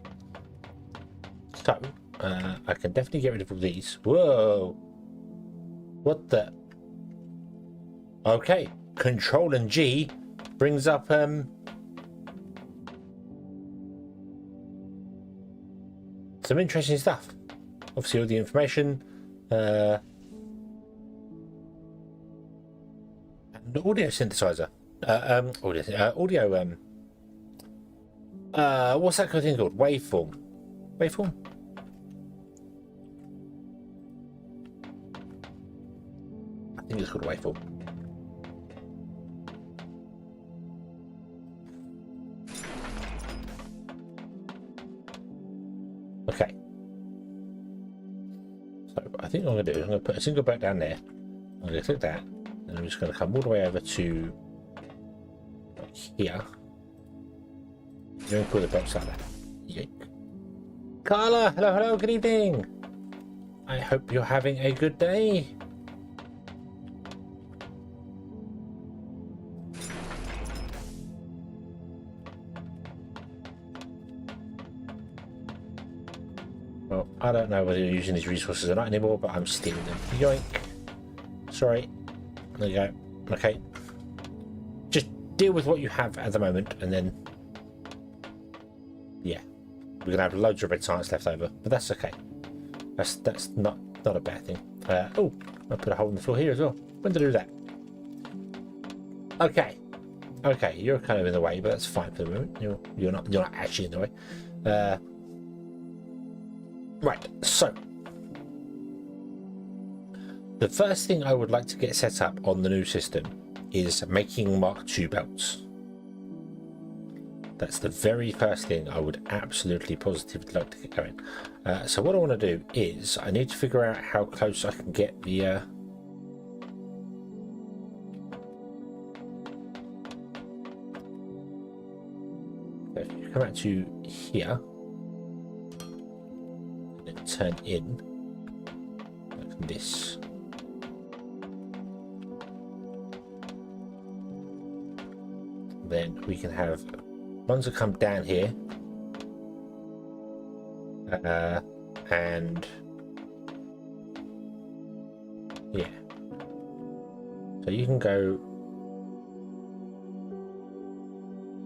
So, I can definitely get rid of all these. Whoa! What the? Okay, Control and G brings up some interesting stuff. Obviously, all the information. An audio synthesizer. Audio. What's that kind of thing called? Waveform. Waveform? I think it's called waveform. Okay. So I think what I'm going to do is I'm going to put a single boat down there. I'm going to click that. And I'm just going to come all the way over to here. I'm going to put the boats like that. Yoink. Carla, hello, good evening. I hope you're having a good day. Well, I don't know whether you're using these resources or not anymore, but I'm stealing them. Yoink. Sorry. There you go. Okay. Just deal with what you have at the moment, and then... yeah. We're going to have loads of red science left over, but that's okay. That's not a bad thing. Oh, I put a hole in the floor here as well. When did I do that? Okay. Okay, you're kind of in the way, but that's fine for the moment. You're not actually in the way. Right, so the first thing I would like to get set up on the new system is making Mark II belts. That's the very first thing I would absolutely positively like to get going. So what I want to do is I need to figure out how close I can get the if you come out to here and turn in like this. Then we can have ones that come down here, and yeah, so you can go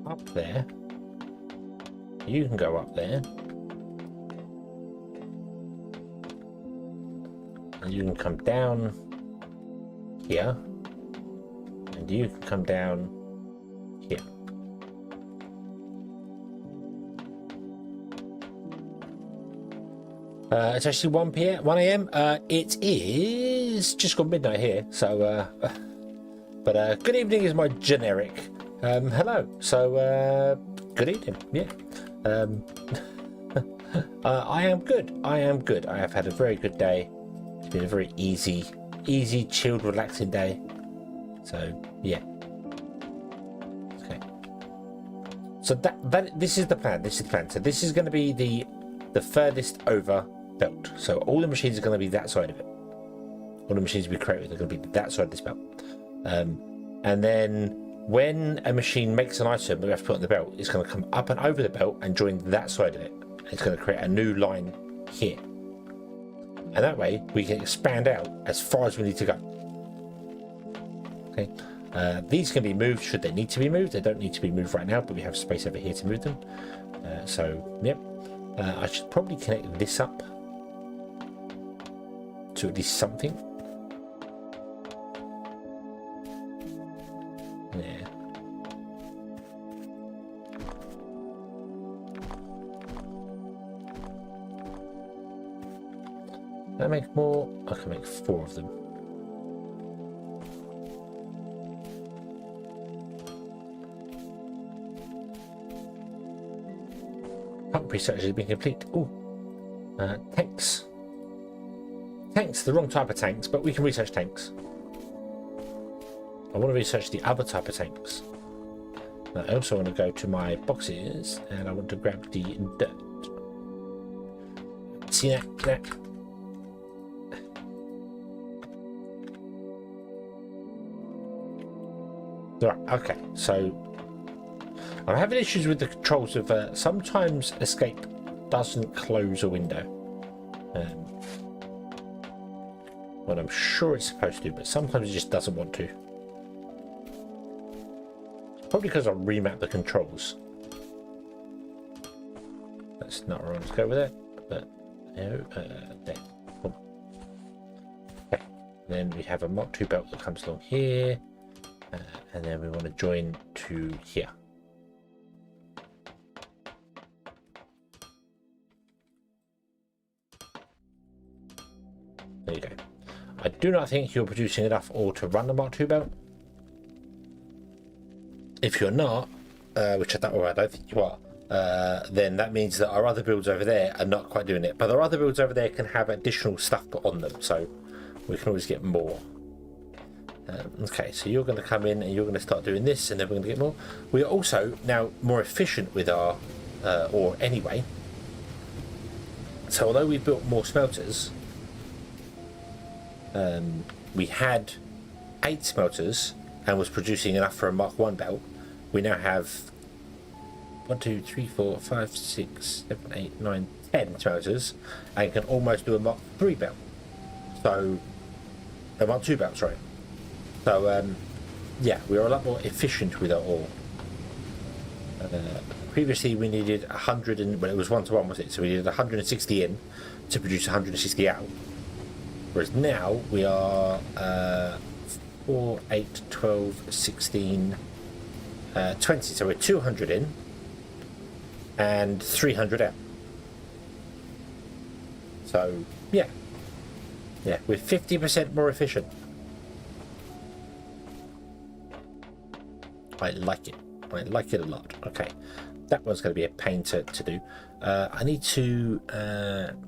up there, you can go up there, and you can come down here, and and you can come down here. It's actually 1 a.m. It is just gone midnight here, so but good evening is my generic. Hello. So good evening. Yeah. I am good. I have had a very good day. It's been a very easy, chilled, relaxing day. So yeah. Okay. So this is the plan. So this is going to be the furthest over belt. So all the machines are going to be that side of it. All the machines we create with are going to be that side of this belt. And then when a machine makes an item that we have to put on the belt, it's going to come up and over the belt and join that side of it. It's going to create a new line here. And that way we can expand out as far as we need to go. Okay. These can be moved should they need to be moved. They don't need to be moved right now, but we have space over here to move them. So, yep. I should probably connect this up to at least something. Yeah. Can I make more? I can make 4 of them. Pump research has been complete. Oh, tanks. Tanks, the wrong type of tanks, but we can research tanks. I want to research the other type of tanks. I also want to go to my boxes and I want to grab the dirt. See that? Right, okay, so I'm having issues with the controls of sometimes escape doesn't close a window. Well, I'm sure it's supposed to, but sometimes it just doesn't want to. Probably because I remapped the controls. That's not wrong. Let's go with it. But no, there. Boom. Okay. Then we have a Mark II belt that comes along here, and then we want to join to here. There you go. I do not think you're producing enough ore to run the Mark II belt. If you're not, which I don't think you are, then that means that our other builds over there are not quite doing it. But our other builds over there can have additional stuff put on them, so we can always get more. Okay, so you're going to come in and you're going to start doing this, and then we're going to get more. We are also now more efficient with our ore anyway. So although we built more smelters, we had 8 smelters and was producing enough for a Mark I belt. We now have 1, 2, 3, 4, 5, 6, 7, 8, 9, 10 smelters and can almost do a Mark III belt. So, a Mark II belt, sorry. So, yeah, we are a lot more efficient with our ore. Previously, we needed 100 and, well, it was 1-to-1, was it? So we needed 160 in to produce 160 out. Whereas now we are 4, 8, 12, 16, 20. So we're 200 in and 300 out. So, yeah. Yeah, we're 50% more efficient. I like it. I like it a lot. Okay. That one's going to be a pain to do. I need to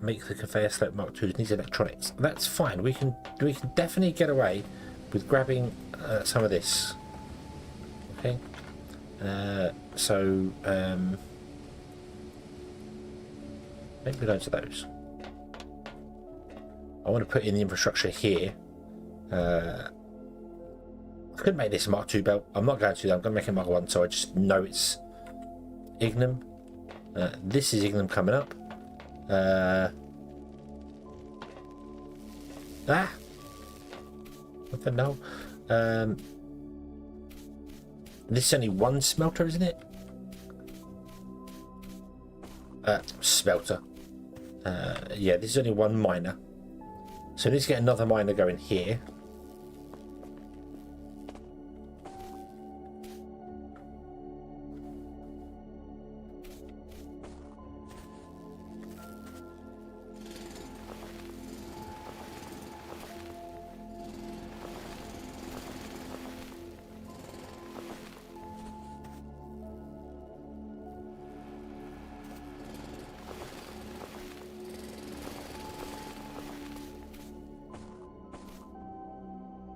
make the conveyor slope Mark II. It needs electronics. That's fine. We can definitely get away with grabbing some of this. Okay. So maybe we go to those. I want to put in the infrastructure here. I could make this a Mark II belt. I'm not going to. I'm going to make it Mark I, so I just know it's Ignum. This is Ignum coming up. What the hell? This is only one smelter, isn't it? Smelter. Yeah, this is only one miner. So let's get another miner going here.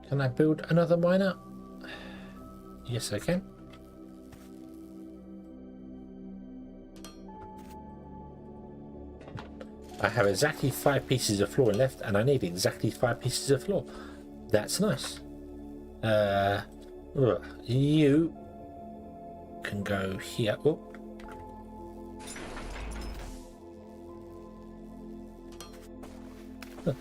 Can I build another miner? Yes, I can. I have exactly 5 pieces of flooring left, and I need exactly 5 pieces of floor. That's nice. You can go here. Oh. Huh.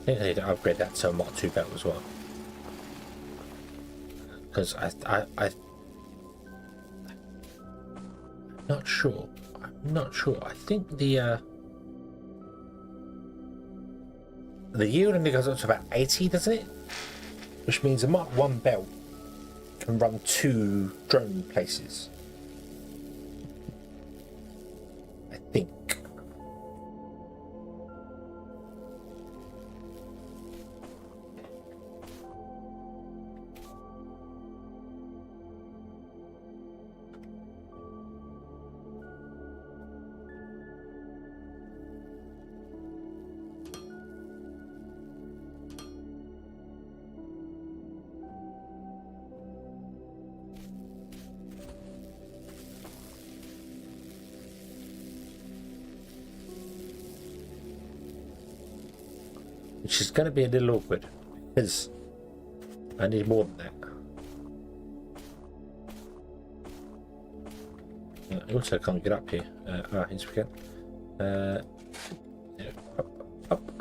I think I need to upgrade that to a Mark II belt as well, because I'm not sure. I'm not sure. I think the yield only goes up to about 80, doesn't it? Which means a Mark I belt can run 2 drone places. I think. Which is going to be a little awkward, because I need more than that. I also can't get up here. Yes, we can. Up.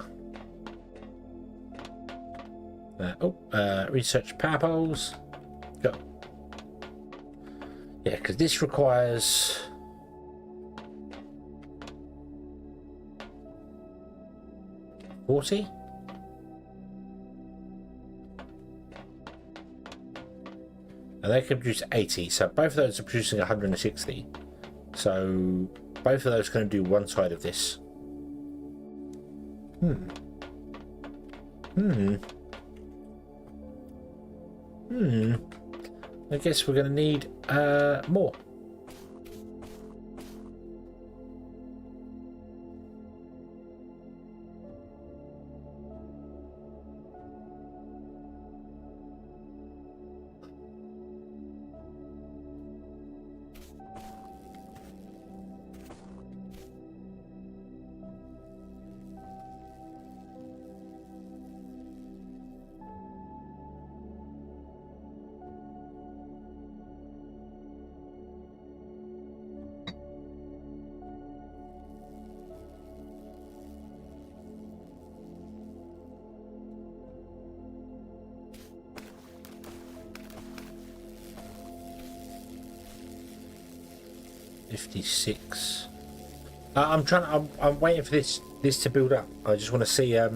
Research power poles. Go. Yeah, because this requires... $40? And they can produce 80, so both of those are producing 160. So both of those are going to do one side of this. I guess we're going to need more. $56. I'm waiting for this to build up. I just want to see. I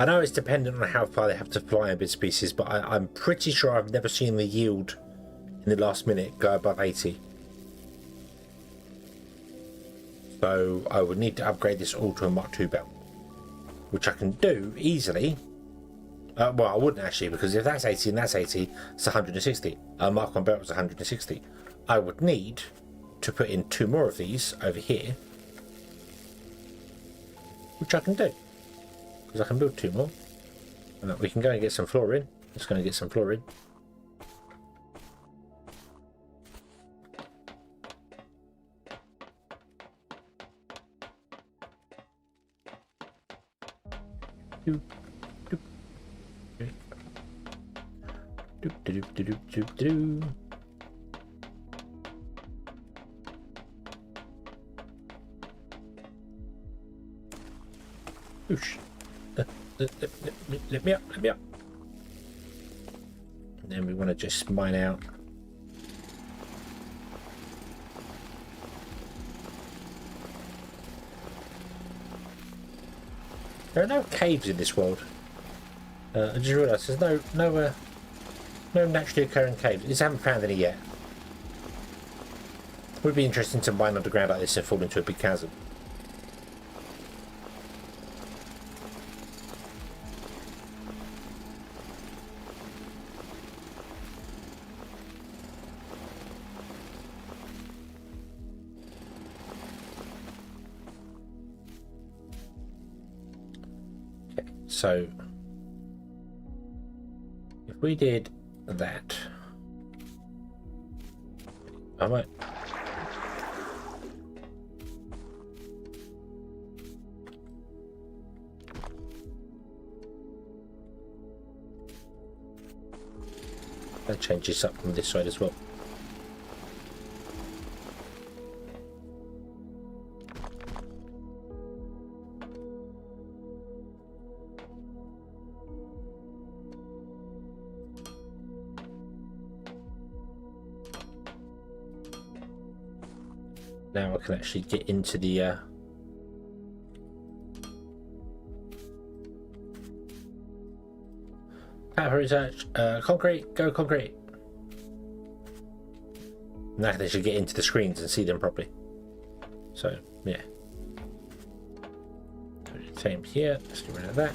know it's dependent on how far they have to fly in bits and pieces, but I'm pretty sure I've never seen the yield in the last minute go above 80. So I would need to upgrade this all to a Mark II belt, which I can do easily. Well, I wouldn't actually, because if that's 80 and that's 80, it's 160. A Mark I belt was 160. I would need to put in 2 more of these over here, which I can do, because I can build 2 more. And we can go and get some floor in. Just going to get some floor in. Doop, doop. Doop, doop, doop, doop, doop. Oosh. Let me up. And then we want to just mine out. There are no caves in this world. I just realised there's no naturally occurring caves. I just haven't found any yet. It would be interesting to mine underground like this and fall into a big chasm. So if we did that, I might. That changes up from this side as well. Now I can actually get into the power research, concrete, go concrete. Now they should get into the screens and see them properly. So yeah. Same here, let's get rid of that.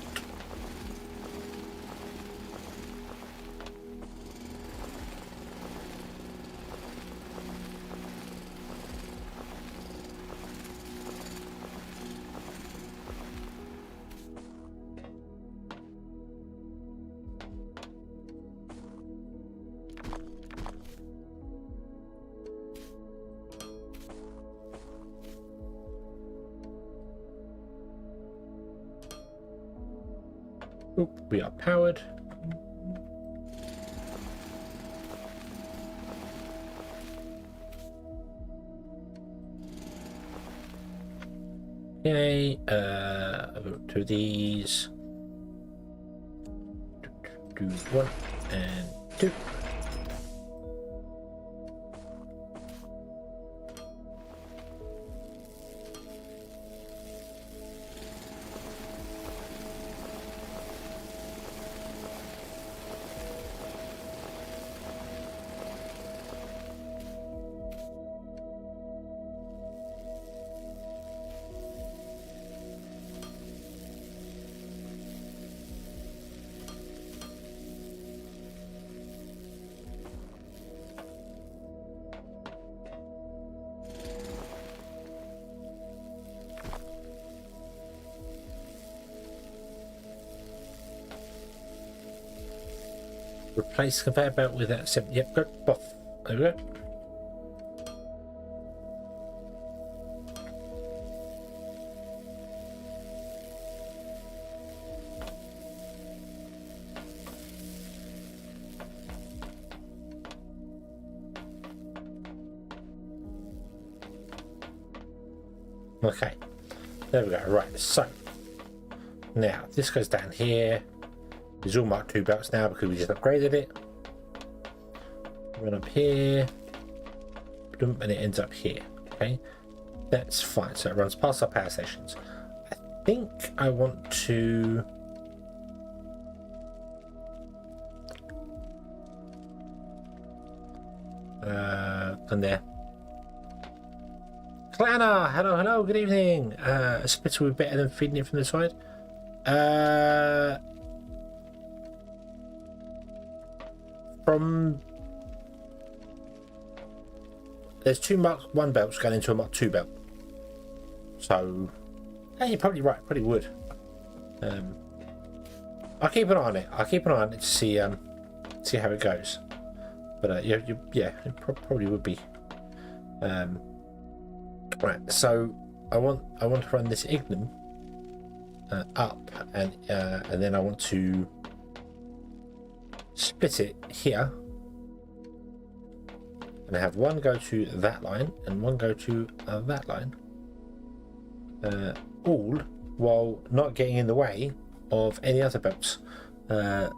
Oop, we are powered. Okay, to these. Do 1 and 2. Replace conveyor belt with that 7. Yep, go off. There we go. Okay, there we go. Right, so now this goes down here. These all Mark II belts now because we just upgraded it. Run up here, and it ends up here. Okay, that's fine. So it runs past our power stations. I think I want to. And there. Clanner, hello, good evening. A splitter would be better than feeding it from the side. From there's 2 Mark 1 belts going into a Mark 2 belt, so yeah, you're probably right. Probably would. I'll keep an eye on it. To see how it goes. But yeah, it probably would be. Right. So I want to run this ignum up, and then I want to split it here, and I have one go to that line and one go to that line, all while not getting in the way of any other belts. But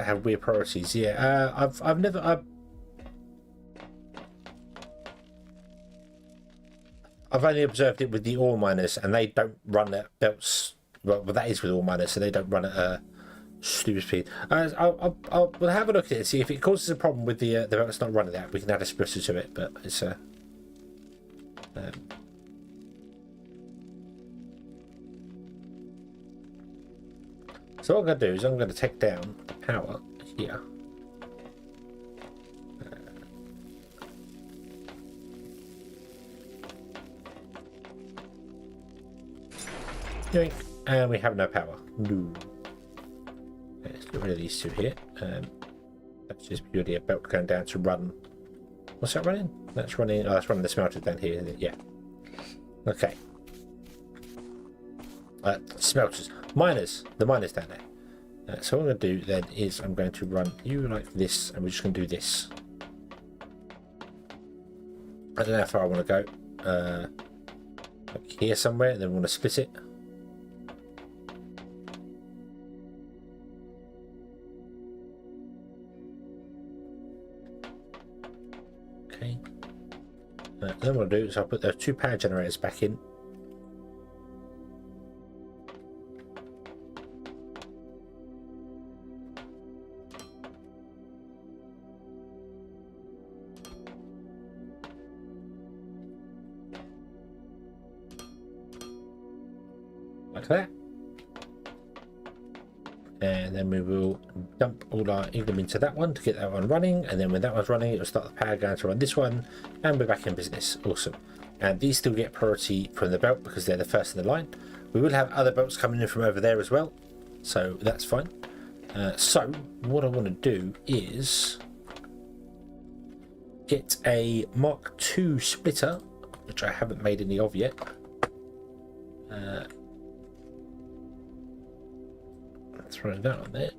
have weird priorities. Yeah, I've never. I've only observed it with the ore miners, and they don't run at belts. Well, that is with ore miners, so they don't run at a stupid speed. We'll have a look at it, see if it causes a problem with the belts not running that. We can add a splitter to it, but it's so what I'm going to do is I'm going to take down the power here. Yoink. And we have no power. No. Okay, let's get rid of these two here. That's just purely a belt going down to run. What's that running? That's running. Oh, that's running the smelter down here, isn't it? Yeah. Okay. Smelters. Miners. The miners down there. So what I'm going to do then is I'm going to run you like this, and we're just going to do this. I don't know how far I want to go. Like here somewhere, and then we want to split it. Okay. Then what I'll do is I'll put those two power generators back in. Like that. And then we will dump all our income into that one to get that one running, and then when that one's running it will start the power going to run this one, and we're back in business. Awesome. And these still get priority from the belt because they're the first in the line. We will have other belts coming in from over there as well, so that's fine. So what I want to do is get a Mark II splitter, which I haven't made any of yet. Throw that on there.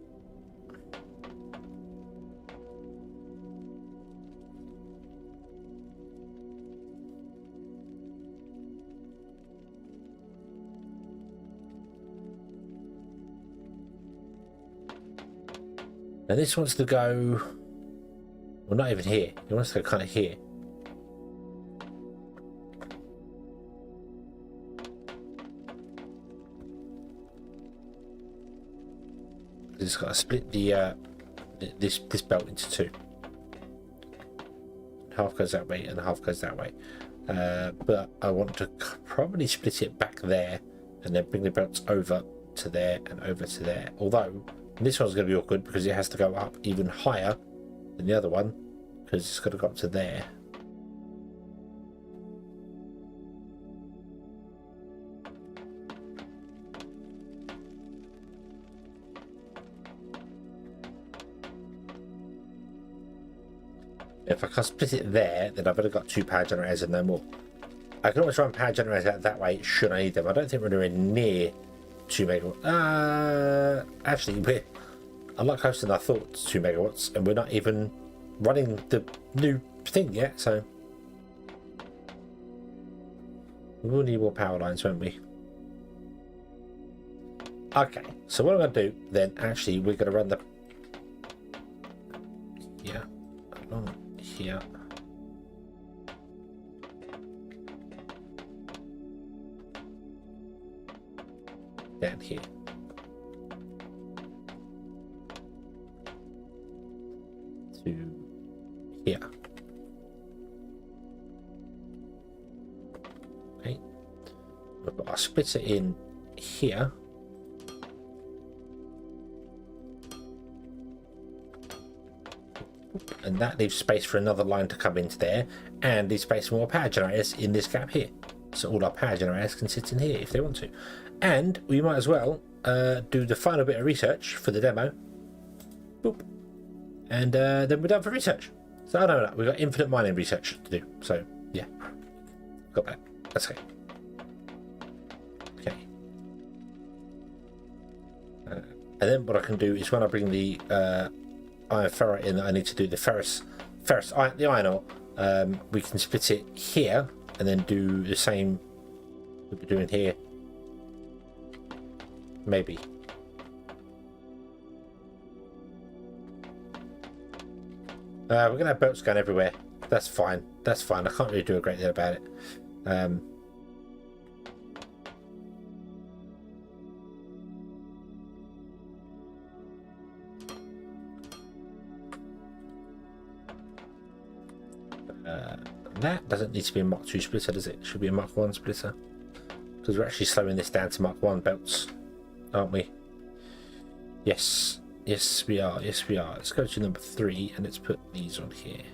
Now this wants to go, well, not even here. It wants to go kind of here. It's got to split the this belt into two. Half goes that way and half goes that way. But I want to probably split it back there and then bring the belts over to there and over to there. Although this one's going to be awkward because it has to go up even higher than the other one because it's got to go up to there. If I can split it there, then I've only got two power generators and no more. I can always run power generators out that way should I need them. I don't think we're anywhere near 2 megawatts. Actually, we're a lot closer than I thought to 2 megawatts, and we're not even running the new thing yet, so we will need more power lines, won't we? Okay, so what I'm going to do then, actually, we're going to run the along here. Down here. To here. Okay. We've got our splitter in here. And that leaves space for another line to come into there, and leaves space for more power generators in this gap here. So all our power generators can sit in here if they want to. And we might as well do the final bit of research for the demo. Boop. And then we're done for research. So I don't know, we've got infinite mining research to do. So yeah, got that. That's okay. Okay. And then what I can do is when I bring the iron ferrite in that I need to do the the iron ore, we can split it here and then do the same that we're doing here. Maybe. We're gonna have belts going everywhere. That's fine. That's fine. I can't really do a great deal about it. That doesn't need to be a Mark II splitter, does it? It should be a Mark I splitter. Because we're actually slowing this down to Mark I belts, aren't we? Yes. Yes, we are. Yes, we are. Let's go to number 3 and let's put these on here.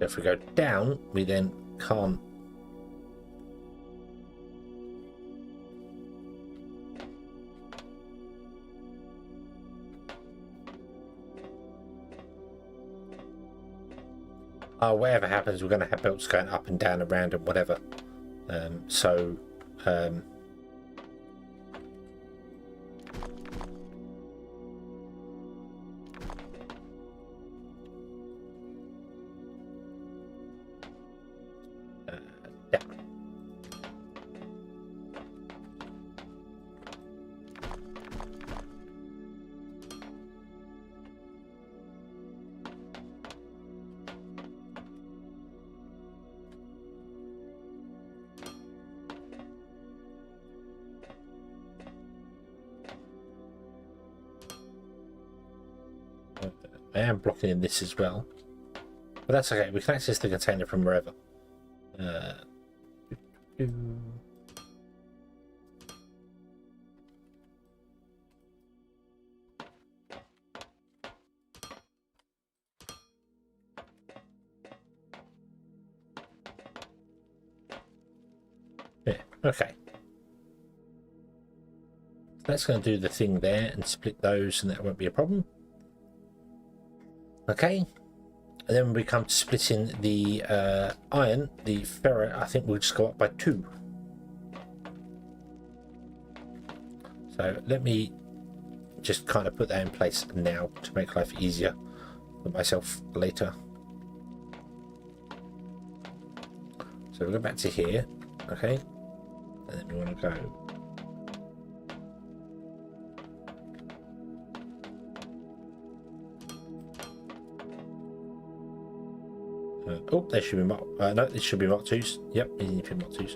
If we go down, we then can't. Whatever happens, we're going to have belts going up and down, around, and whatever. So. Yeah. I am blocking in this as well, but that's okay. We can access the container from wherever. Yeah, okay. That's going to do the thing there and split those, and that won't be a problem. Okay, and then when we come to splitting the iron, the ferro, I think we'll just go up by 2. So let me just kind of put that in place now to make life easier for myself later. So we'll go back to here, okay, and then we want to go. Oh, they should be Mark. No, this should be Mark 2s. Yep, these need to be Mark 2s.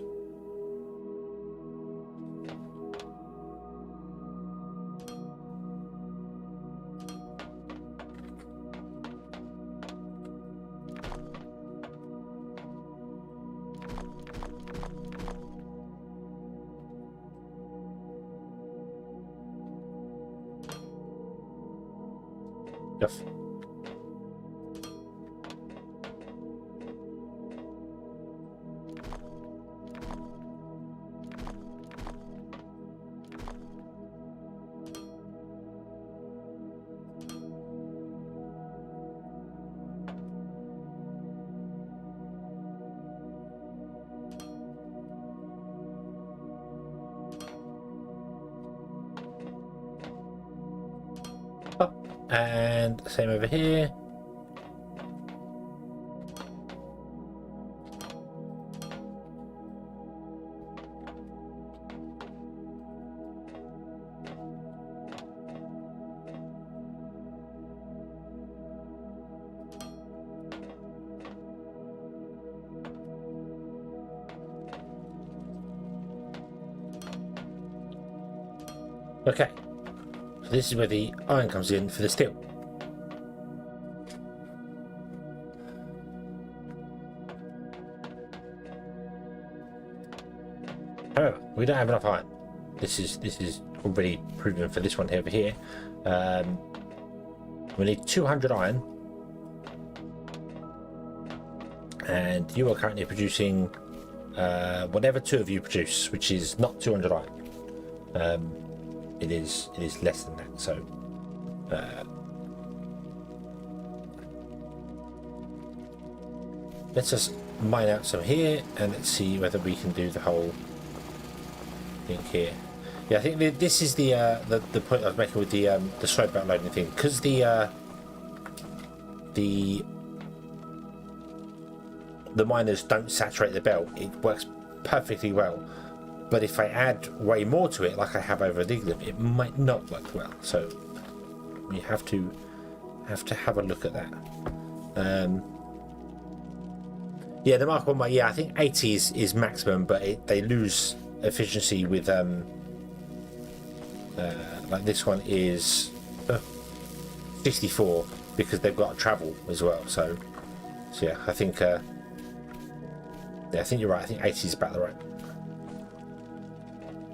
Yes. And same over here. Okay, so this is where the iron comes in for the steel. However, we don't have enough iron. This is already proven for this one over here. We need 200 iron, and you are currently producing whatever 2 of you produce, which is not 200 iron. It is less than that. So let's just mine out some here, and let's see whether we can do the whole thing here. Yeah, I think this is the point I was making with the slow belt loading thing, because the miners don't saturate the belt. It works perfectly well. But if I add way more to it, like I have over Diglip, it might not work well. So you have to have a look at that. Yeah, the Mark 1, yeah, I think 80 is maximum, but they lose efficiency with like this one is 64 because they've got to travel as well. So yeah, I think yeah, I think you're right. I think 80 is about the right.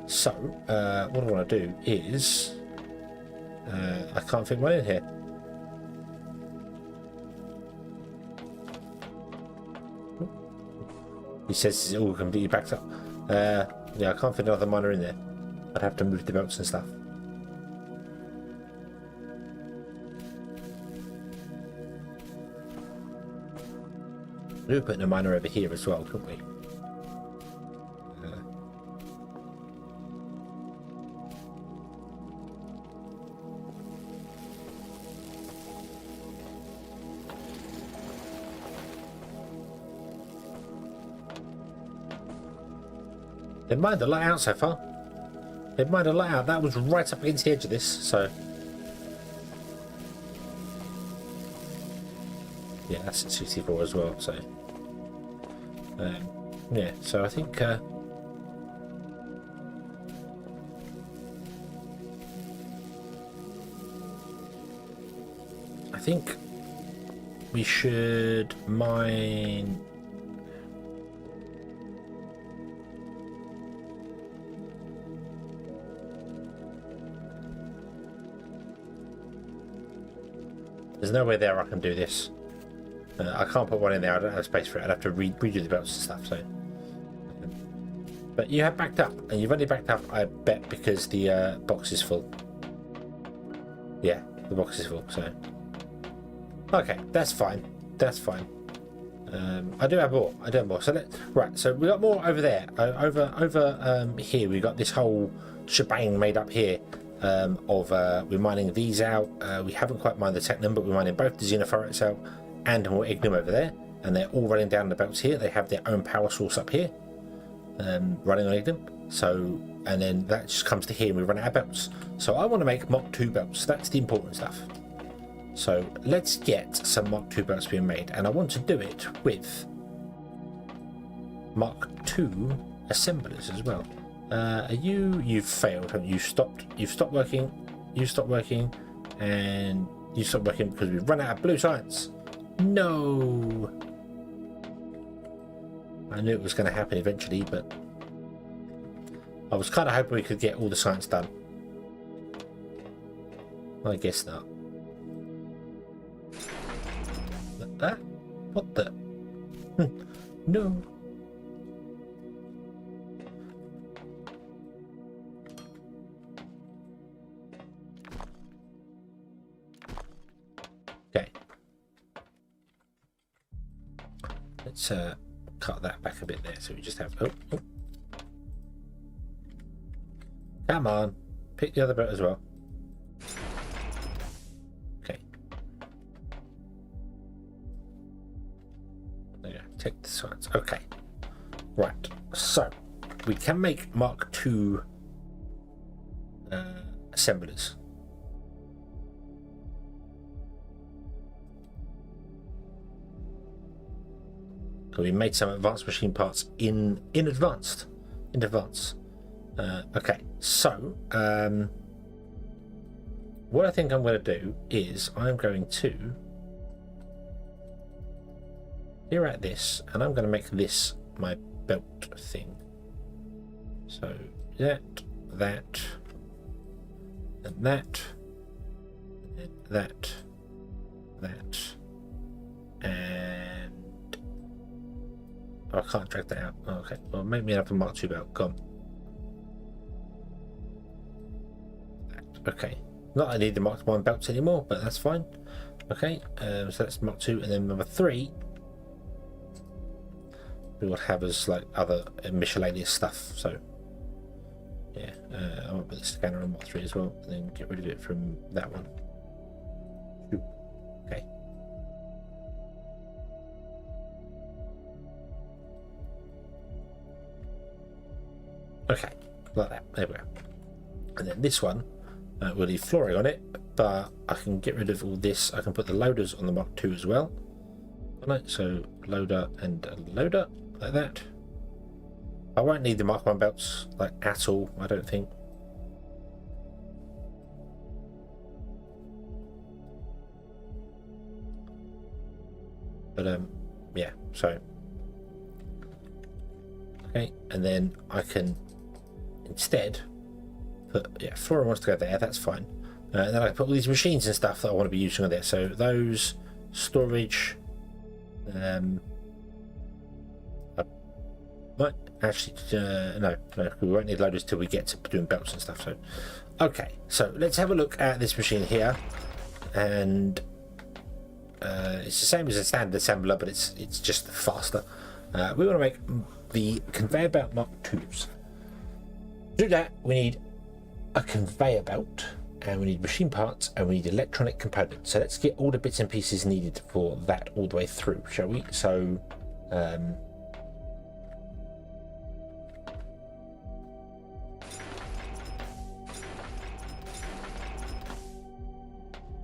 So, what I want to do is, I can't fit one in here. He says it's all completely backed up. Yeah, I can't fit another miner in there. I'd have to move the belts and stuff. We were putting a miner over here as well, couldn't we? They mined the light out so far. They mined the light out. That was right up against the edge of this, so. Yeah, that's at 64 as well, so. Yeah, so I think. I think we should mine. There's no way there I can do this. I can't put one in there. I don't have space for it. I'd have to redo the belts and stuff. So, but you have backed up, and you've only backed up, I bet, because the box is full. Yeah, the box is full. So, okay, that's fine. That's fine. I do have more. I do have more. So right. So we got more over there. Over here, we got this whole shebang made up here. We're mining these out. We haven't quite mined the Technum, but we're mining both the Xenophorics out and more Ignum over there, and they're all running down the belts here. They have their own power source up here, running on Ignum. So, and then that just comes to here, and we run out of belts. So I want to make Mach 2 belts. That's the important stuff. So let's get some Mach 2 belts being made, and I want to do it with Mach 2 assemblers as well. You've failed, haven't you? You've stopped working, and you stopped working because we've run out of blue science. No! I knew it was going to happen eventually, but I was kind of hoping we could get all the science done. I guess not. That? What the? No. Okay. Let's cut that back a bit there, so we just have. Oh. Come on, pick the other bit as well. Okay. There you go. Take the sides. Okay. Right. So we can make Mark II assemblers. So we made some advanced machine parts in advance. Okay, so what I think I'm going to do is I'm going to clear out this, and I'm going to make this my belt thing. So that, and that, and that, and oh, I can't drag that out. Oh, okay, well, make me another Mark II belt. Gone. Okay, not I need the Mark 1 belts anymore, but that's fine. Okay, so that's Mark 2, and then number 3 we will have as like other miscellaneous stuff. So yeah, I might put the scanner on Mark 3 as well, and then get rid of it from that one. Okay. Okay, like that. There we go. And then this one. We'll leave flooring on it, but I can get rid of all this. I can put the loaders on the Mark II as well. Right, so loader and a loader, like that. I won't need the Mark 1 belts, like, at all, I don't think. But, yeah, so. Okay, and then I can instead put, yeah, flooring wants to go there, that's fine. And then I can put all these machines and stuff that I want to be using on there. So those, storage, Actually, no, we won't need loaders till we get to doing belts and stuff. So, okay, so let's have a look at this machine here, and it's the same as a standard assembler, but it's just faster. We want to make the conveyor belt Mark IIs. To do that, we need a conveyor belt, and we need machine parts, and we need electronic components. So let's get all the bits and pieces needed for that all the way through, shall we? So,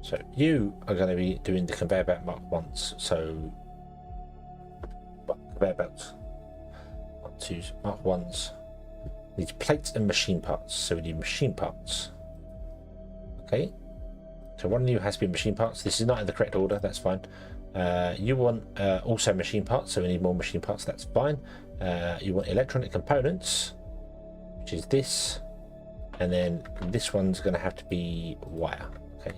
so you are going to be doing the conveyor belt Mark 1s. So, conveyor belts, Mark 2s, Mark 1s. Need plates and machine parts. So we need machine parts. Okay. So one of you has to be machine parts. This is not in the correct order. That's fine. You want also machine parts. So we need more machine parts. That's fine. You want electronic components, which is this, and then this one's going to have to be wire. Okay.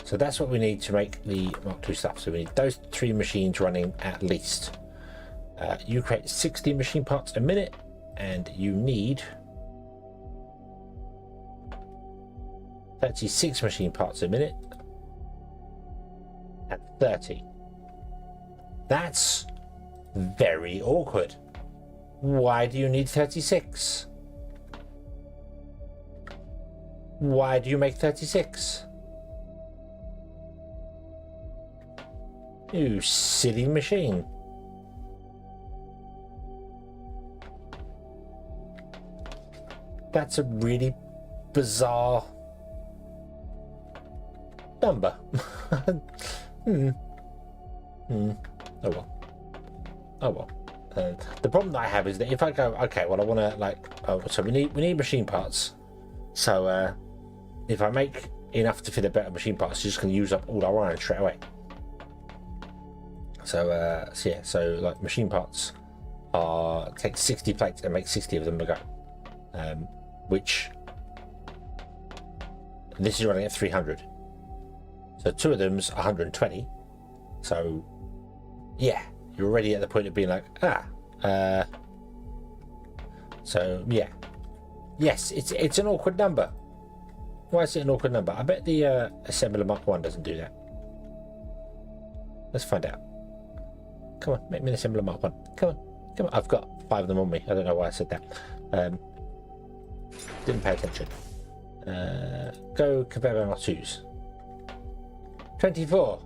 So that's what we need to make the Mark II stuff. So we need those 3 machines running at least. You create 60 machine parts a minute, and you need 36 machine parts a minute and 30. That's very awkward. Why do you need 36? Why do you make 36? You silly machine. That's a really bizarre number. Oh well. Oh well. The problem that I have is that if I go, okay, well I want to like, so we need machine parts. So if I make enough to fit a better machine parts, it's just going to use up all our iron straight away. So yeah, so like machine parts are take 60 plates and make 60 of them a go. Which this is running at 300. So 2 of them's 120. So yeah, you're already at the point of being like, so yeah, yes, it's an awkward number. Why is it an awkward number? I bet the assembler Mark 1 doesn't do that. Let's find out. Come on, make me an assembler Mark 1. Come on. I've got 5 of them on me. I don't know why I said that. Didn't pay attention. Go conveyor belt Mark 2s. 24.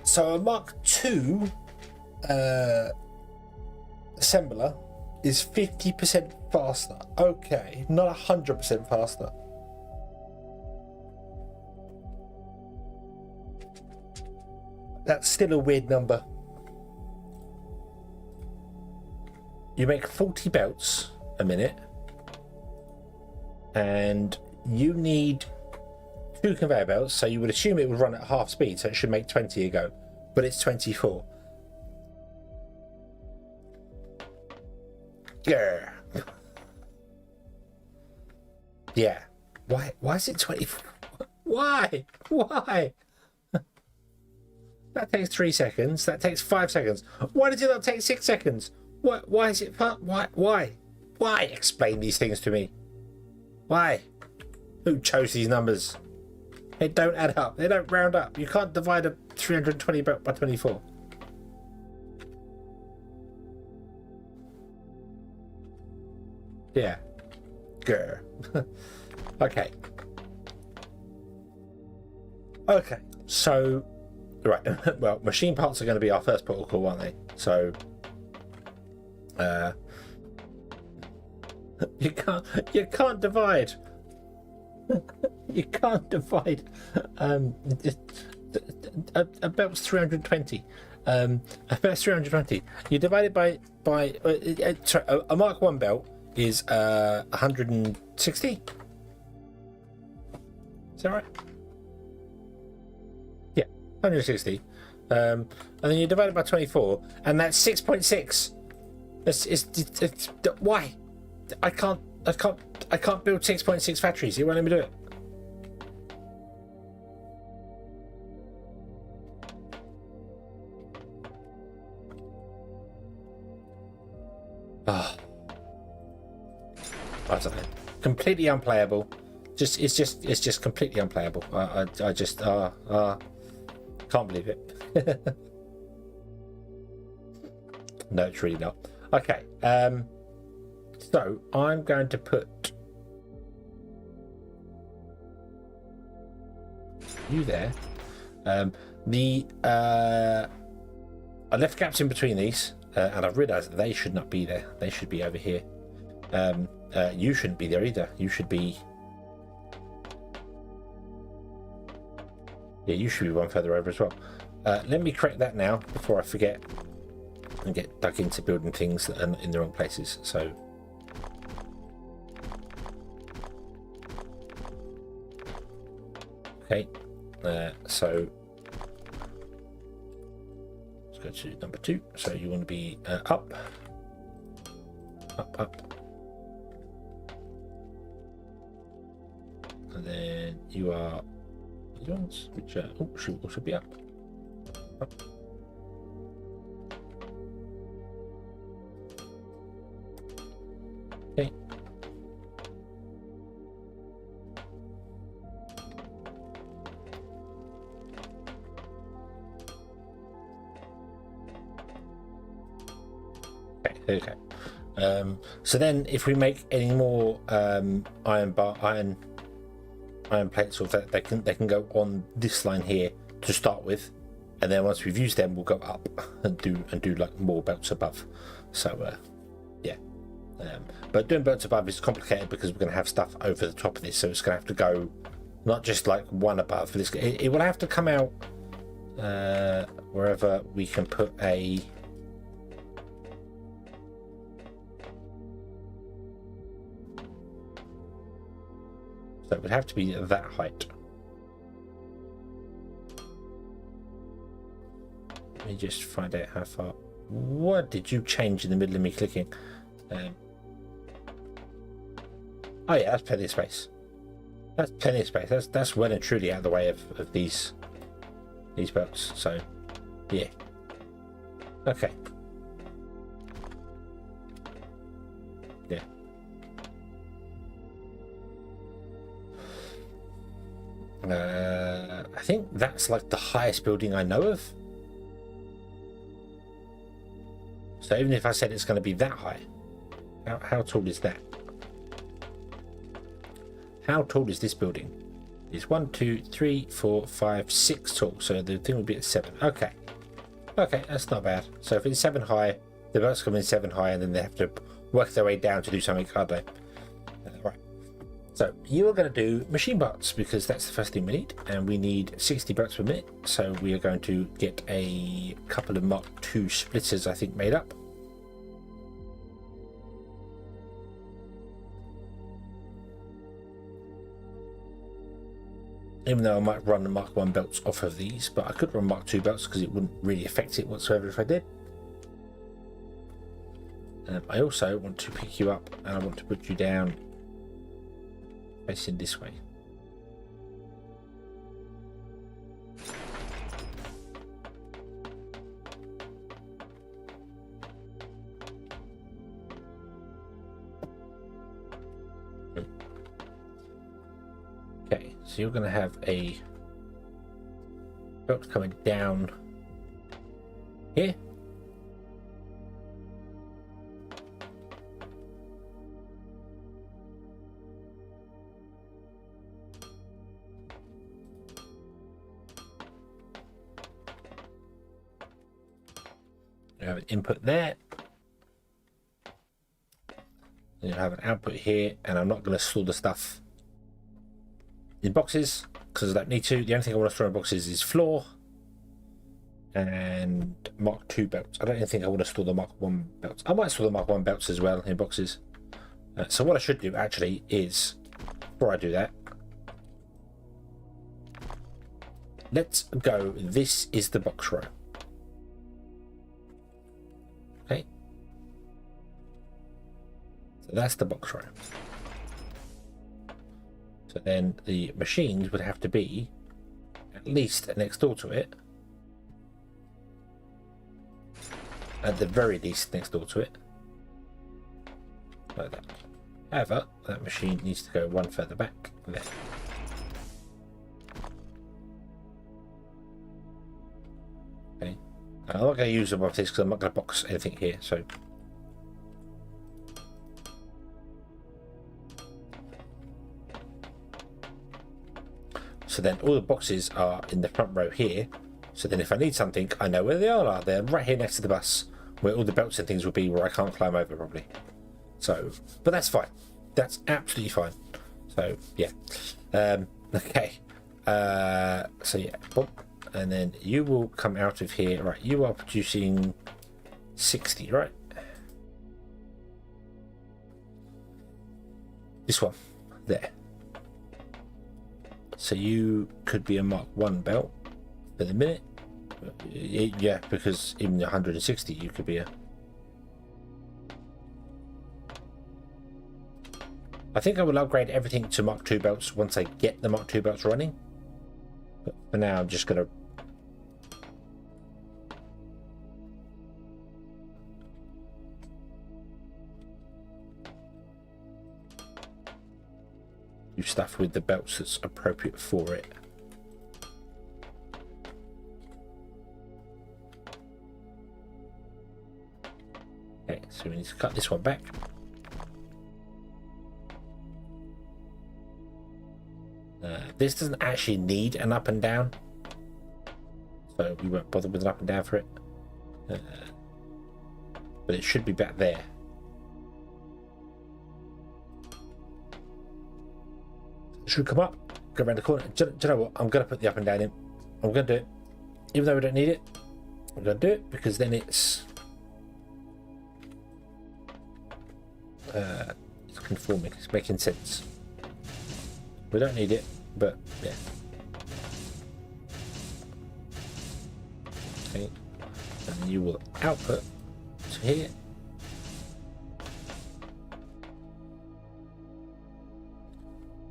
So a Mark II assembler is 50% faster. Okay, not 100% faster. That's still a weird number. You make 40 belts a minute, and you need 2 conveyor belts, so you would assume it would run at half speed, so it should make 20 a go, but it's 24. Yeah. Yeah. Why is it 24? Why? That takes 3 seconds. That takes 5 seconds. Why does it not take 6 seconds? Why is it? Why? Explain these things to me. Why? Who chose these numbers? They don't add up. They don't round up. You can't divide a 320 by 24. Yeah. Grr. Okay. Okay. So, right. Well, machine parts are going to be our first protocol, aren't they? So, you can't divide. You can't divide. A belt's 320. A belt's 320. You divide it by sorry, a Mark 1 belt is 160. Is that right? Yeah, 160. And then you divide it by 24, and that's 6.6. It's why? I can't build 6.6 factories. You won't let me do it. I don't know. Completely unplayable. It's just completely unplayable. I just can't believe it. No, it's really not. Okay. So I'm going to put you there. I left gaps in between these, and I've realised that they should not be there. They should be over here. You shouldn't be there either. You should be. Yeah, you should be one further over as well. Let me correct that now before I forget and get dug into building things that are in the wrong places. So. Okay, so let's go to number 2. So you want to be up, and then you are these ones, which should also be up. Okay. Okay. So then, if we make any more iron plates, or that they can go on this line here to start with, and then once we've used them, we'll go up and do like more belts above. So yeah. But doing belts above is complicated because we're going to have stuff over the top of this, so it's going to have to go not just like one above, but it will have to come out wherever we can put a. So it would have to be that height. Let me just find out how far. What did you change in the middle of me clicking? Oh yeah, that's plenty of space. That's plenty of space. That's well and truly out of the way of these belts. So yeah. Okay. Yeah. I think that's like the highest building I know of. So even if I said it's going to be that high, how tall is that? How tall is this building? It's 1, 2, 3, 4, 5, 6 tall. So the thing would be at 7. Okay. Okay, that's not bad. So if it's 7 high, the belts come in 7 high, and then they have to work their way down to do something, can't they? Right. So you are going to do machine parts because that's the first thing we need, and we need 60 belts per minute. So we are going to get a couple of Mark II splitters, I think, made up. Even though I might run the Mark I belts off of these, but I could run Mark II belts because it wouldn't really affect it whatsoever if I did. I also want to pick you up, and I want to put you down facing this way. Okay, so you're going to have a belt coming down here. You have an input there. You have an output here, and I'm not going to store the stuff in boxes because I don't need to. The only thing I want to store in boxes is floor and Mark II belts. I don't even think I want to store the Mark I belts. I might store the Mark I belts as well in boxes. So what I should do actually is, before I do that, let's go. This is the box row. Okay. So that's the box row. So then the machines would have to be at least next door to it. At the very least next door to it. Like that. However, that machine needs to go one further back there. Okay. I'm not going to use them off this because I'm not going to box anything here, so. So then all the boxes are in the front row here. So then if I need something, I know where they are. They're right here next to the bus, where all the belts and things will be, where I can't climb over probably. So, but that's fine. That's absolutely fine. So yeah. Okay. So yeah, bump. And then you will come out of here. Right, you are producing 60, right? This one, there. So you could be a Mark 1 belt for the minute. Yeah, because even 160 you could be a... I think I will upgrade everything to Mark 2 belts once I get the Mark 2 belts running. But for now I'm just going to... do stuff with the belts that's appropriate for it. Okay, so we need to cut this one back. This doesn't actually need an up and down, so we won't bother with an up and down for it. But it should be back there. It should come up, go around the corner. Do you know what? I'm going to put the up and down in. I'm going to do it. Even though we don't need it, I'm going to do it because then it's conforming. It's making sense. We don't need it, but yeah. Okay, and you will output to here.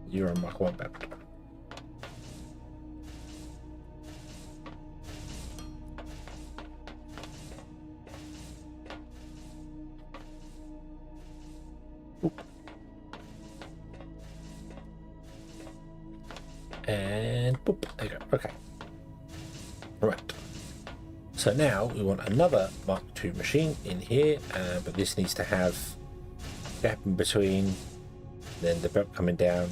You're a Mark 1 belt. Oop. And boop, there you go. Okay. Right. So now we want another Mark II machine in here, but this needs to have a gap in between, then the belt coming down.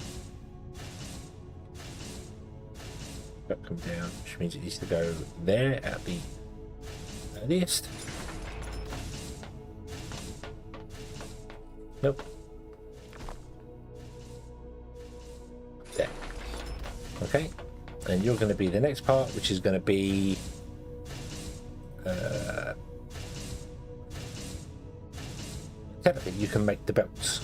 Belt coming down, which means it needs to go there at the earliest. Nope. There. Okay, and you're going to be the next part, which is going to be technically you can make the belts.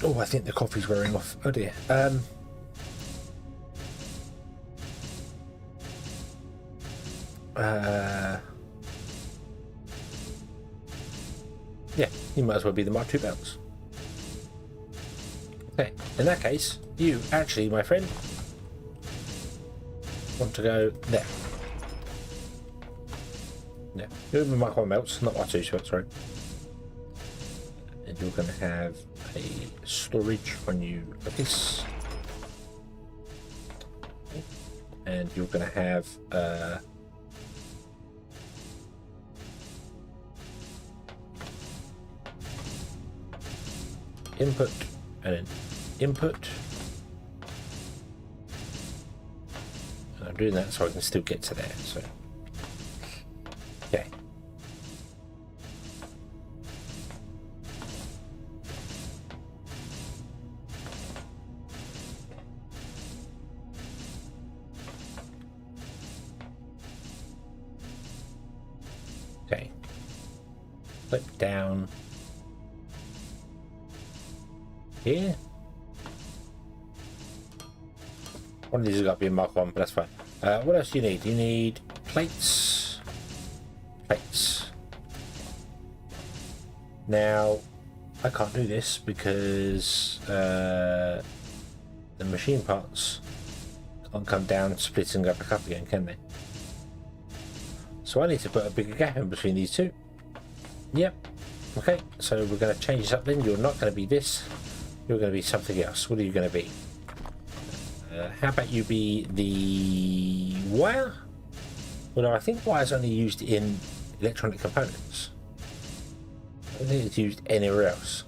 Oh, I think the coffee's wearing off. Oh dear. Yeah, you might as well be the Mark II belts. Okay, in that case, you actually, my friend, want to go there. Yeah, you're the Mark 1 belts, not Mark 2 belts, sorry. And you're going to have a storage on you like this. Okay. And you're going to have input and an input. And I'm doing that so I can still get to there. So, okay. Okay. Flip down. Here. One of these has got to be a Mark 1, but that's fine. What else do you need? You need plates. Plates. Now, I can't do this because the machine parts can't come down, split and go back up again, can they? So I need to put a bigger gap in between these two. Yep. Okay, so we're going to change this up then. You're not going to be this. You're going to be something else. What are you going to be? How about you be the wire? Well, no, I think wire is only used in electronic components. I don't think it's used anywhere else.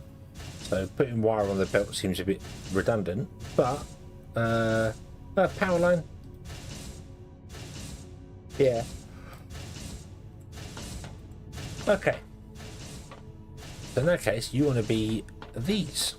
So putting wire on the belt seems a bit redundant, but power line. Yeah. Okay. So in that case, you want to be these.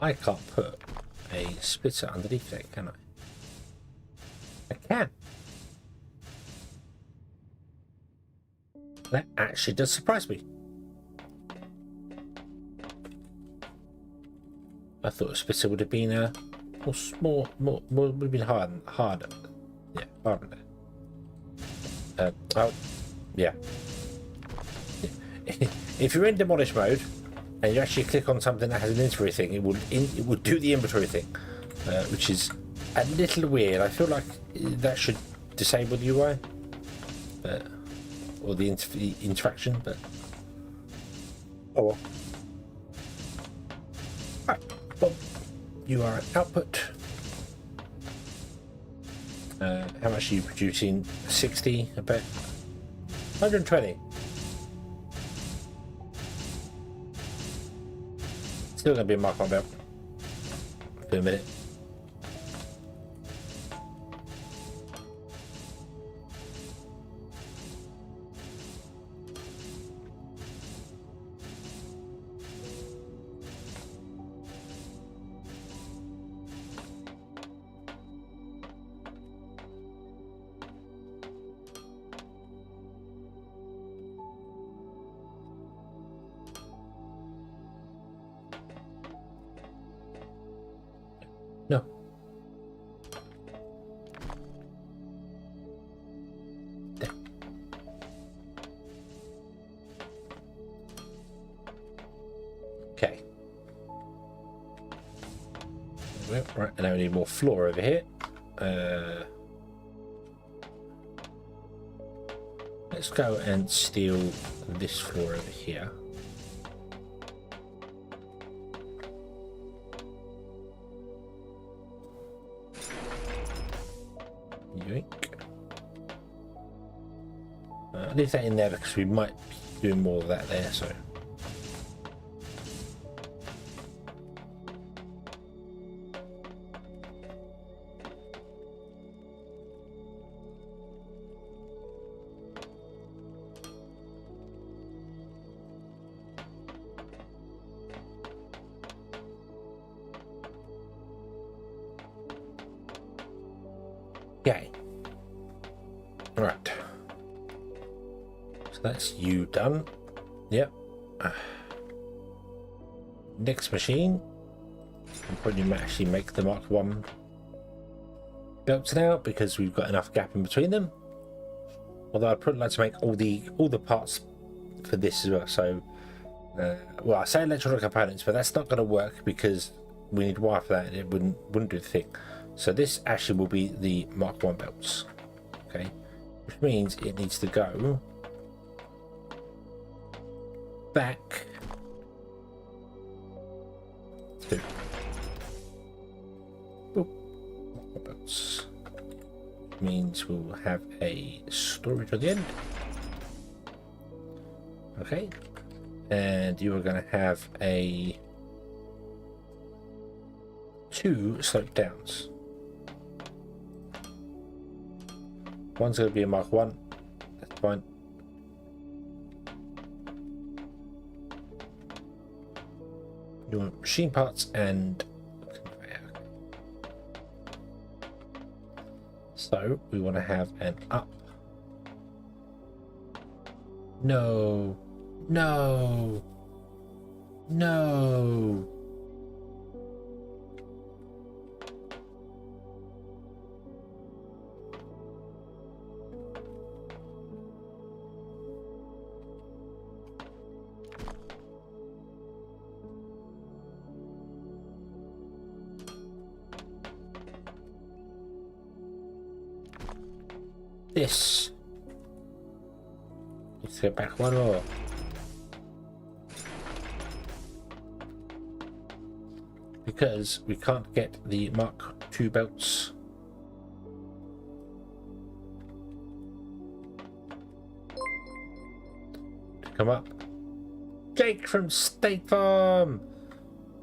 I can't put a splitter underneath that, can I? I can. That actually does surprise me. I thought a splitter would have been more would have been harder. Yeah, harder. Oh, yeah. If you're in demolish mode and you actually click on something that has an inventory thing, it would do the inventory thing, which is a little weird. I feel like that should disable the UI, or the interaction, but oh well. Right, Bob, you are an output. How much are you producing? 60, I bet. 120. Still gonna be a Mark 1 belt for a minute. No. There. Okay. Right, and now we need more floor over here. Let's go and steal this floor over here. Leave that in there because we might be doing more of that there, so okay. All right. That's you done. Yep. Next machine. I'll probably actually make the Mark 1 belts now because we've got enough gap in between them. Although I'd probably like to make all the parts for this as well. So, well, I say electronic components, but that's not going to work because we need wire for that, and it wouldn't do the thing. So this actually will be the Mark 1 belts. Okay, which means it needs to go back to belts. Means we'll have a storage at the end. Okay, and you are going to have a 2 slope downs. One's going to be a Mark 1. That's fine. You want machine parts and conveyor. So we want to have an up. No, no, no. this? Let's go back one more. Because we can't get the Mark II belts. To come up. Jake from State Farm!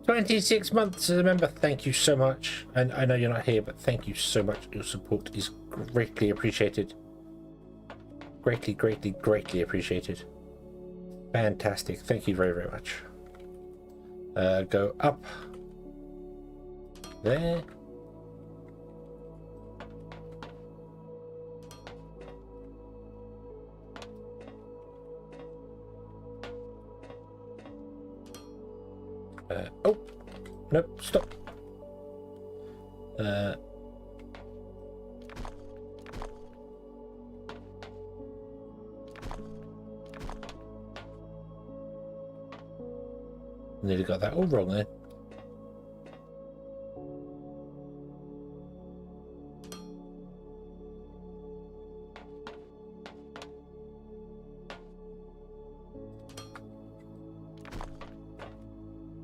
26 months as a member. Thank you so much. And I know you're not here, but thank you so much. Your support is greatly appreciated. Greatly, greatly, greatly appreciated. Fantastic. Thank you very, very much. Go up. There. Oh, nope, stop. Nearly got that all wrong then.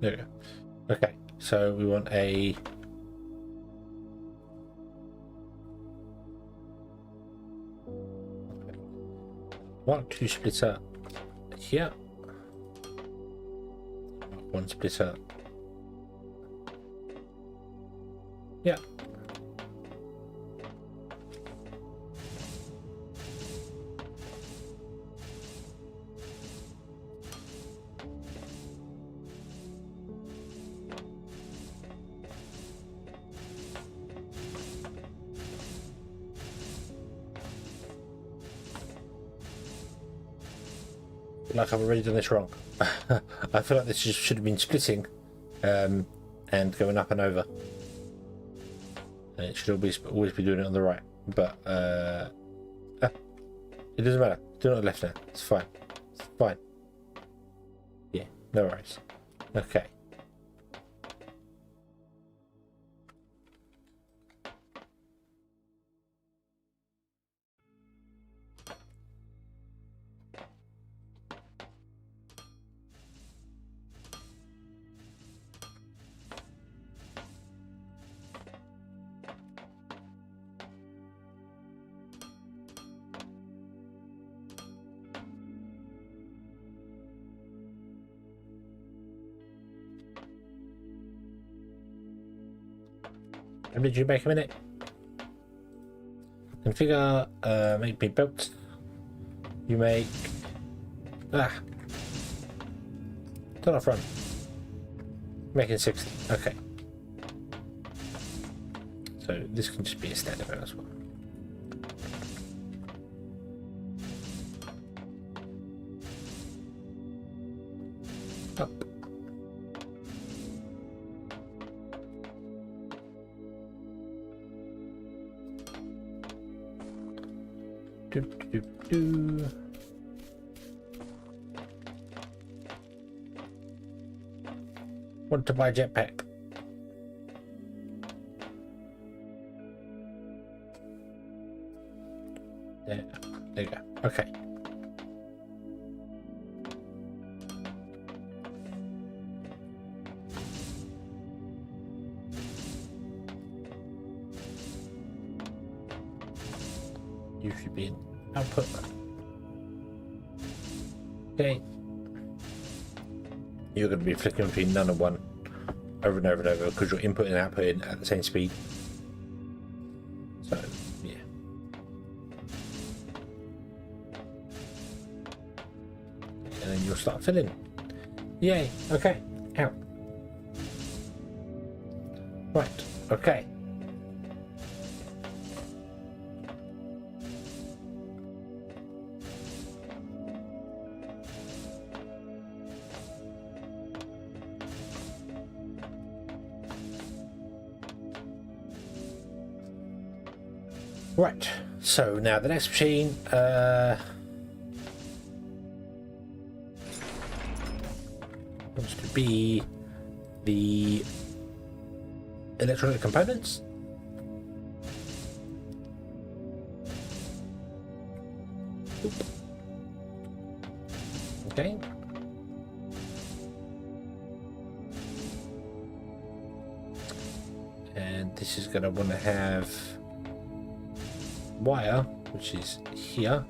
There we go. Okay, so we want a Mark II splitter here. Mark I splitter. Yeah. Like I've already done this wrong. I feel like this should have been splitting and going up and over. And it should always be doing it on the right. But it doesn't matter. Do it on the left now. It's fine. It's fine. Yeah, no worries. Okay. How did you make a minute? Configure, make me belt. You make turn off run. Making 60. Okay. So this can just be a standard belt as well. Up. Want to buy a jetpack? There you go. Okay. You should be in output. Okay. You're going to be flicking between none and one over and over and over because you're inputting and outputting at the same speed. So, yeah. And then you'll start filling. Yay. Okay. Out. Right. Okay. Right, so now the next machine wants to be the electronic components. Okay. And this is going to want to have wire, which is here.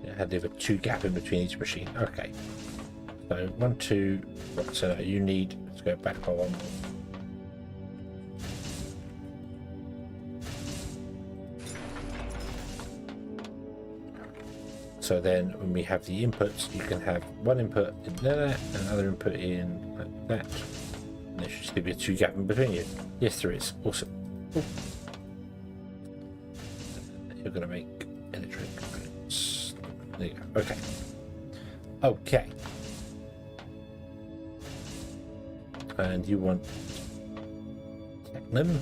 I had to have a 2 gap in between each machine. Okay. So 1, 2. So no, you need to go back by 1 more. So then when we have the inputs, you can have one input in there and another input in like that. And there should still be a 2 gap in between you. Yes, there is. Awesome. Cool. You're going to make electric. There you go. Okay. Okay. And you want Technum.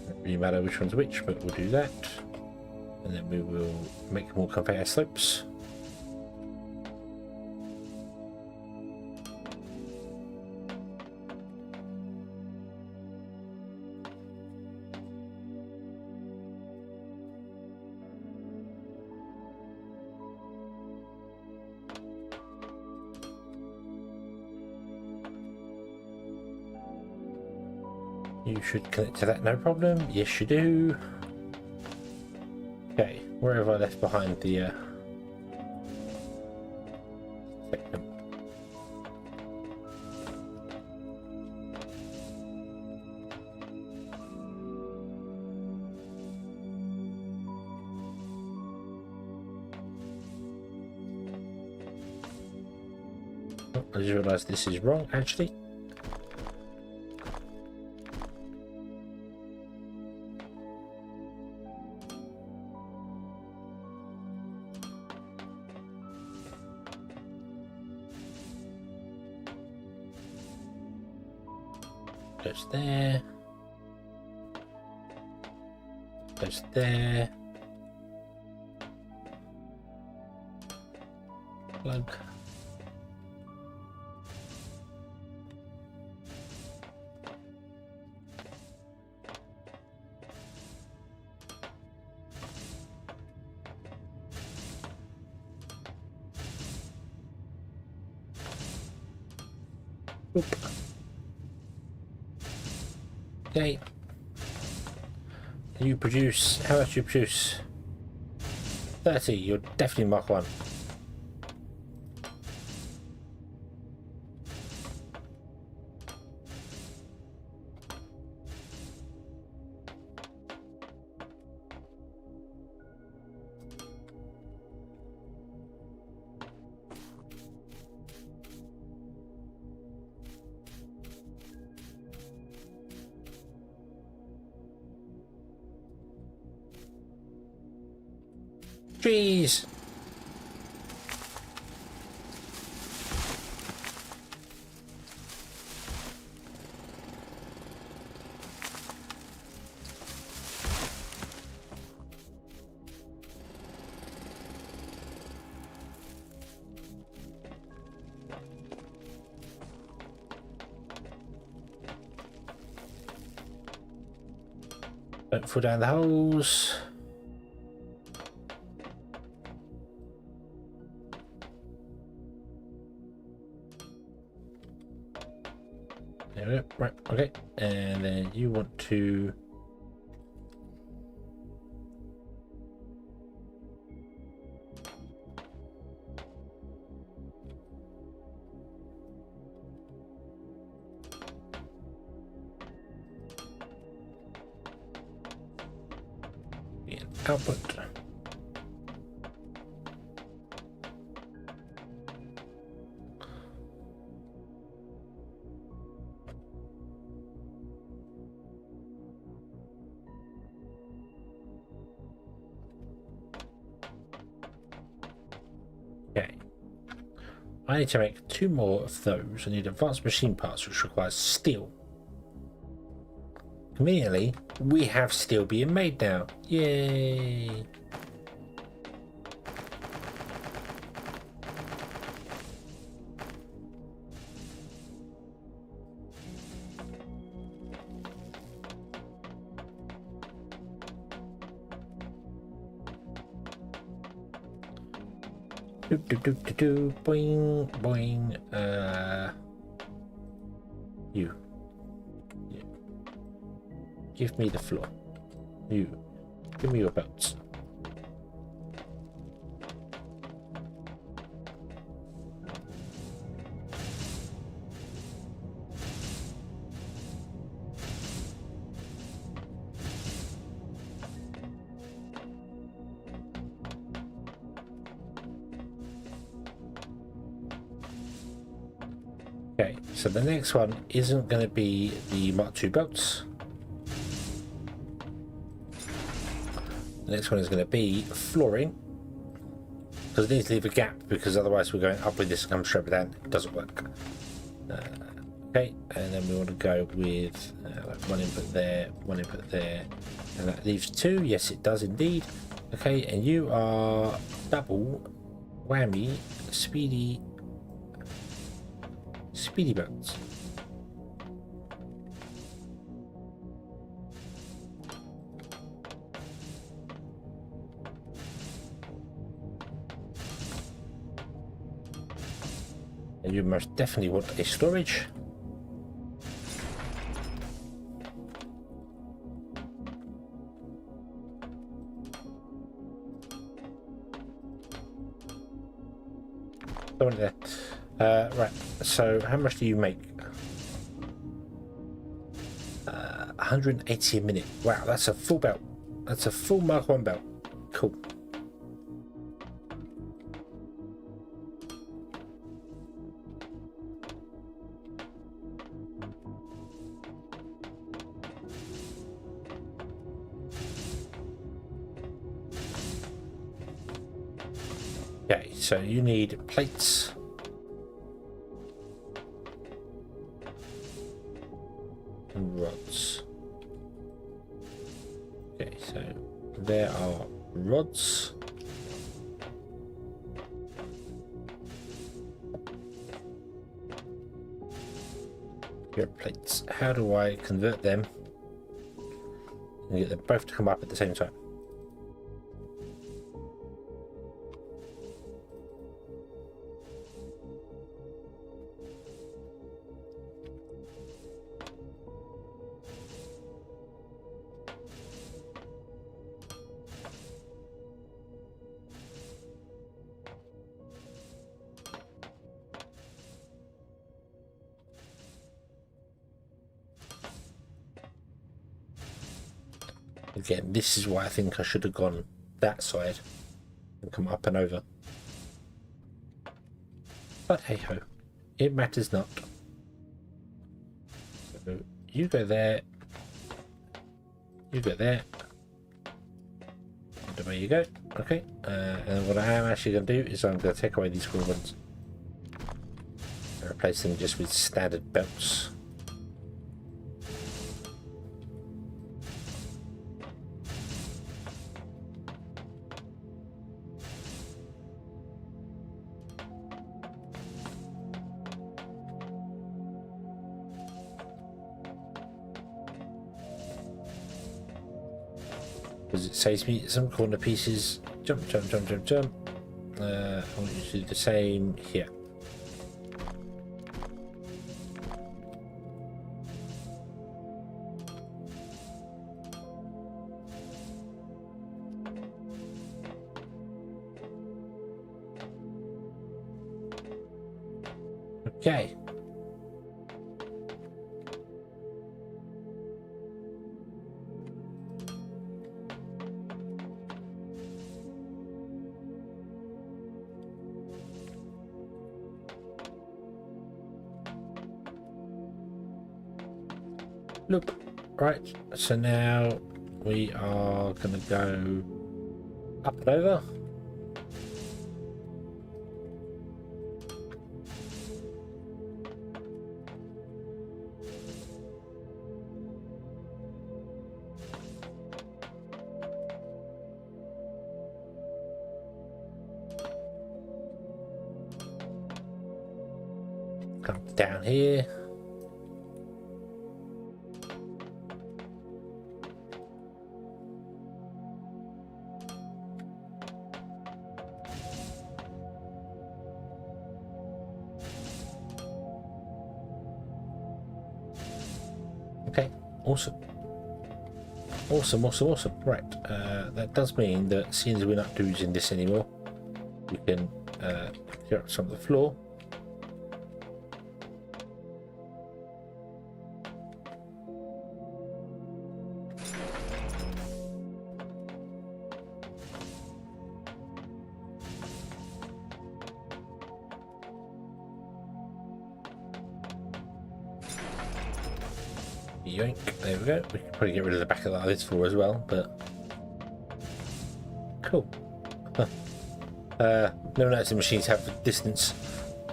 Doesn't really matter which one's which, but we'll do that. And then we will make more conveyor slopes. You should connect to that, no problem. Yes, you do. Okay, where have I left behind the segment? Oh, I just realised this is wrong, actually. Goes there. Goes there. Plug. Oop. Okay. You produce, how much you produce? 30, you're definitely Mark 1. Trees! Don't fall down the holes. There we go. Right, okay. And then you want to output. Okay. I need to make 2 more of those. I need advanced machine parts, which requires steel. Conveniently, we have steel being made now. Yay! Boing, boing. You. Give me the floor. You. Give me your belts. Okay, so the next one isn't going to be the Mark II belts. The next one is going to be flooring, because it needs to leave a gap, because otherwise we're going up with this and come straight down. It doesn't work. Okay, and then we want to go with like one input there, and that leaves two. Yes, it does indeed. Okay, and you are double whammy speedy belts. And you most definitely want a storage. Someone there. Right, so how much do you make? 180 a minute. Wow, that's a full belt. That's a full Mark 1 belt. Cool. Okay, so you need plates. And rods. Okay, so there are rods. Here are plates. How do I convert them and get them both to come up at the same time? Again, this is why I think I should have gone that side and come up and over. But hey ho, it matters not. So you go there, you go there, and away you go. Okay, and what I am actually going to do is I'm going to take away these green ones and replace them just with standard belts. Because it saves me some corner pieces. Jump, jump, jump, jump, jump. I want you to do the same here. Okay. Look, right, so now we are going to go up and over. come down here. Okay, awesome. Awesome. Right, that does mean that seeing as we're not using this anymore, we can clear up some of the floor. Yoink, there we go. We can probably get rid of the back of this floor as well, but cool. Never noticed the machines have distance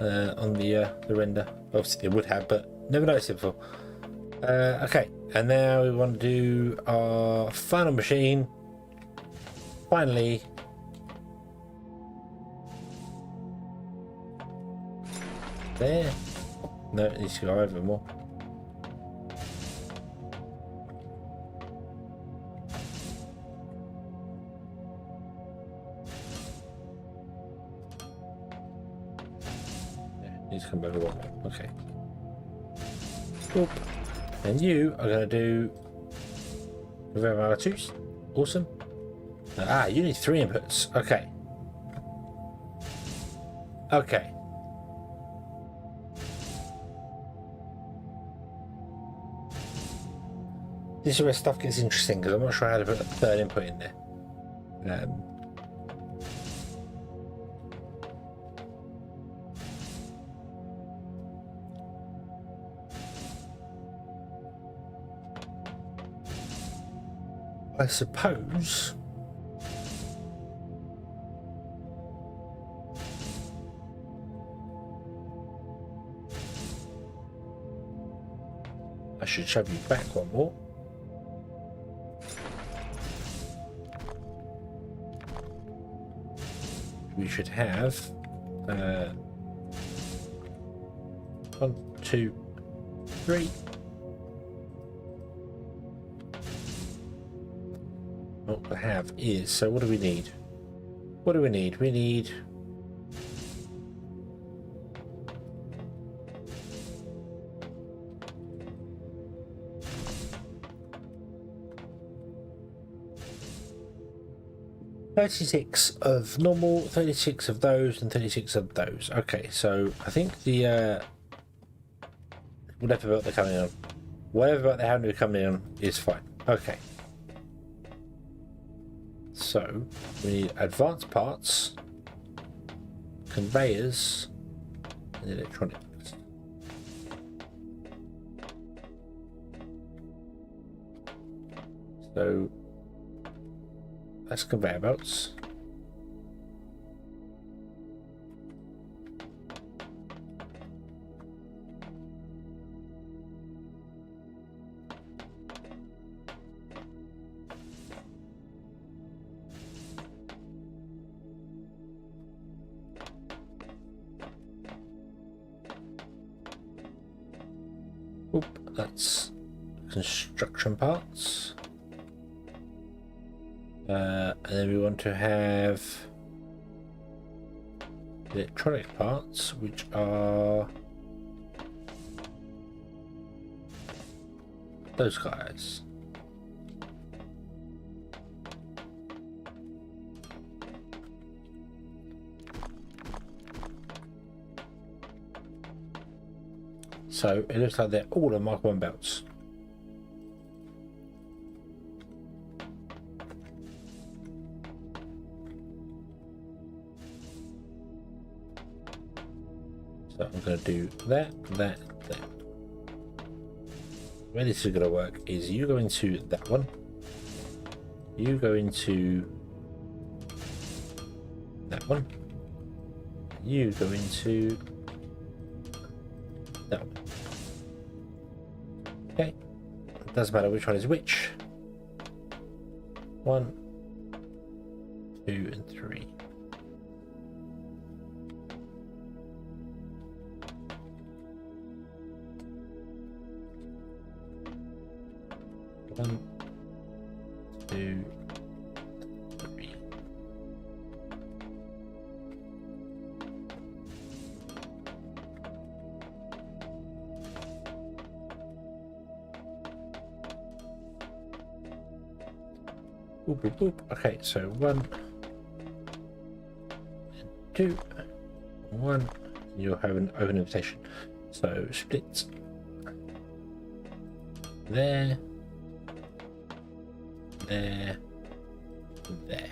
on the render. Obviously they would have, but never noticed it before. Okay, and now we want to do our final machine. Finally. There. No, it needs to go over more. Needs to come over one more. Okay. Oop. And you are going to do conveyor twos. Awesome. You need 3 inputs. Okay. Okay. This is where stuff gets interesting because I'm not sure how to put a 3rd input in there. I suppose I should shove you back one more. We should have 1, 2, 3. What we have is, so what do we need? What do we need? We need 36 of normal, 36 of those, and 36 of those. Okay, so I think the whatever belt they're coming on, whatever belt they happen to be coming on is fine. Okay. So we need advanced parts, conveyors, and electronics. So that's conveyor belts. Oop, that's construction parts. And then we want to have electronic parts, which are those guys. So it looks like they're all on Mark 1 belts. So I'm going to do that. Where this is going to work is you go into that one. You go into that one. You go into that one. Okay. It doesn't matter which one is which. 1, 2, and 3. 1, 2, 3. Boop, boop, boop. Okay, so 1, 2, 1. You'll have an open invitation. So split there, there, there.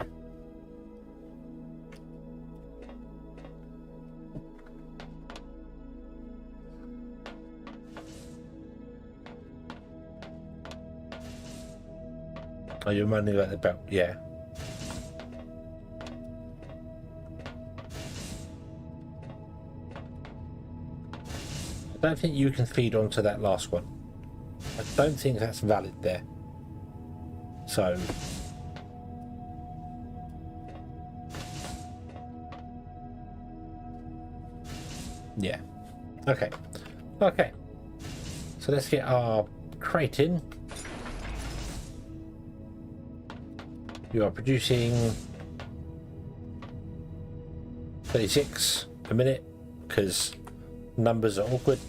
Oh, you're wondering about the belt, yeah. I don't think you can feed onto that last one. I don't think that's valid there. So yeah. Okay. Okay. So let's get our crate in. You are producing 36 a minute because numbers are awkward.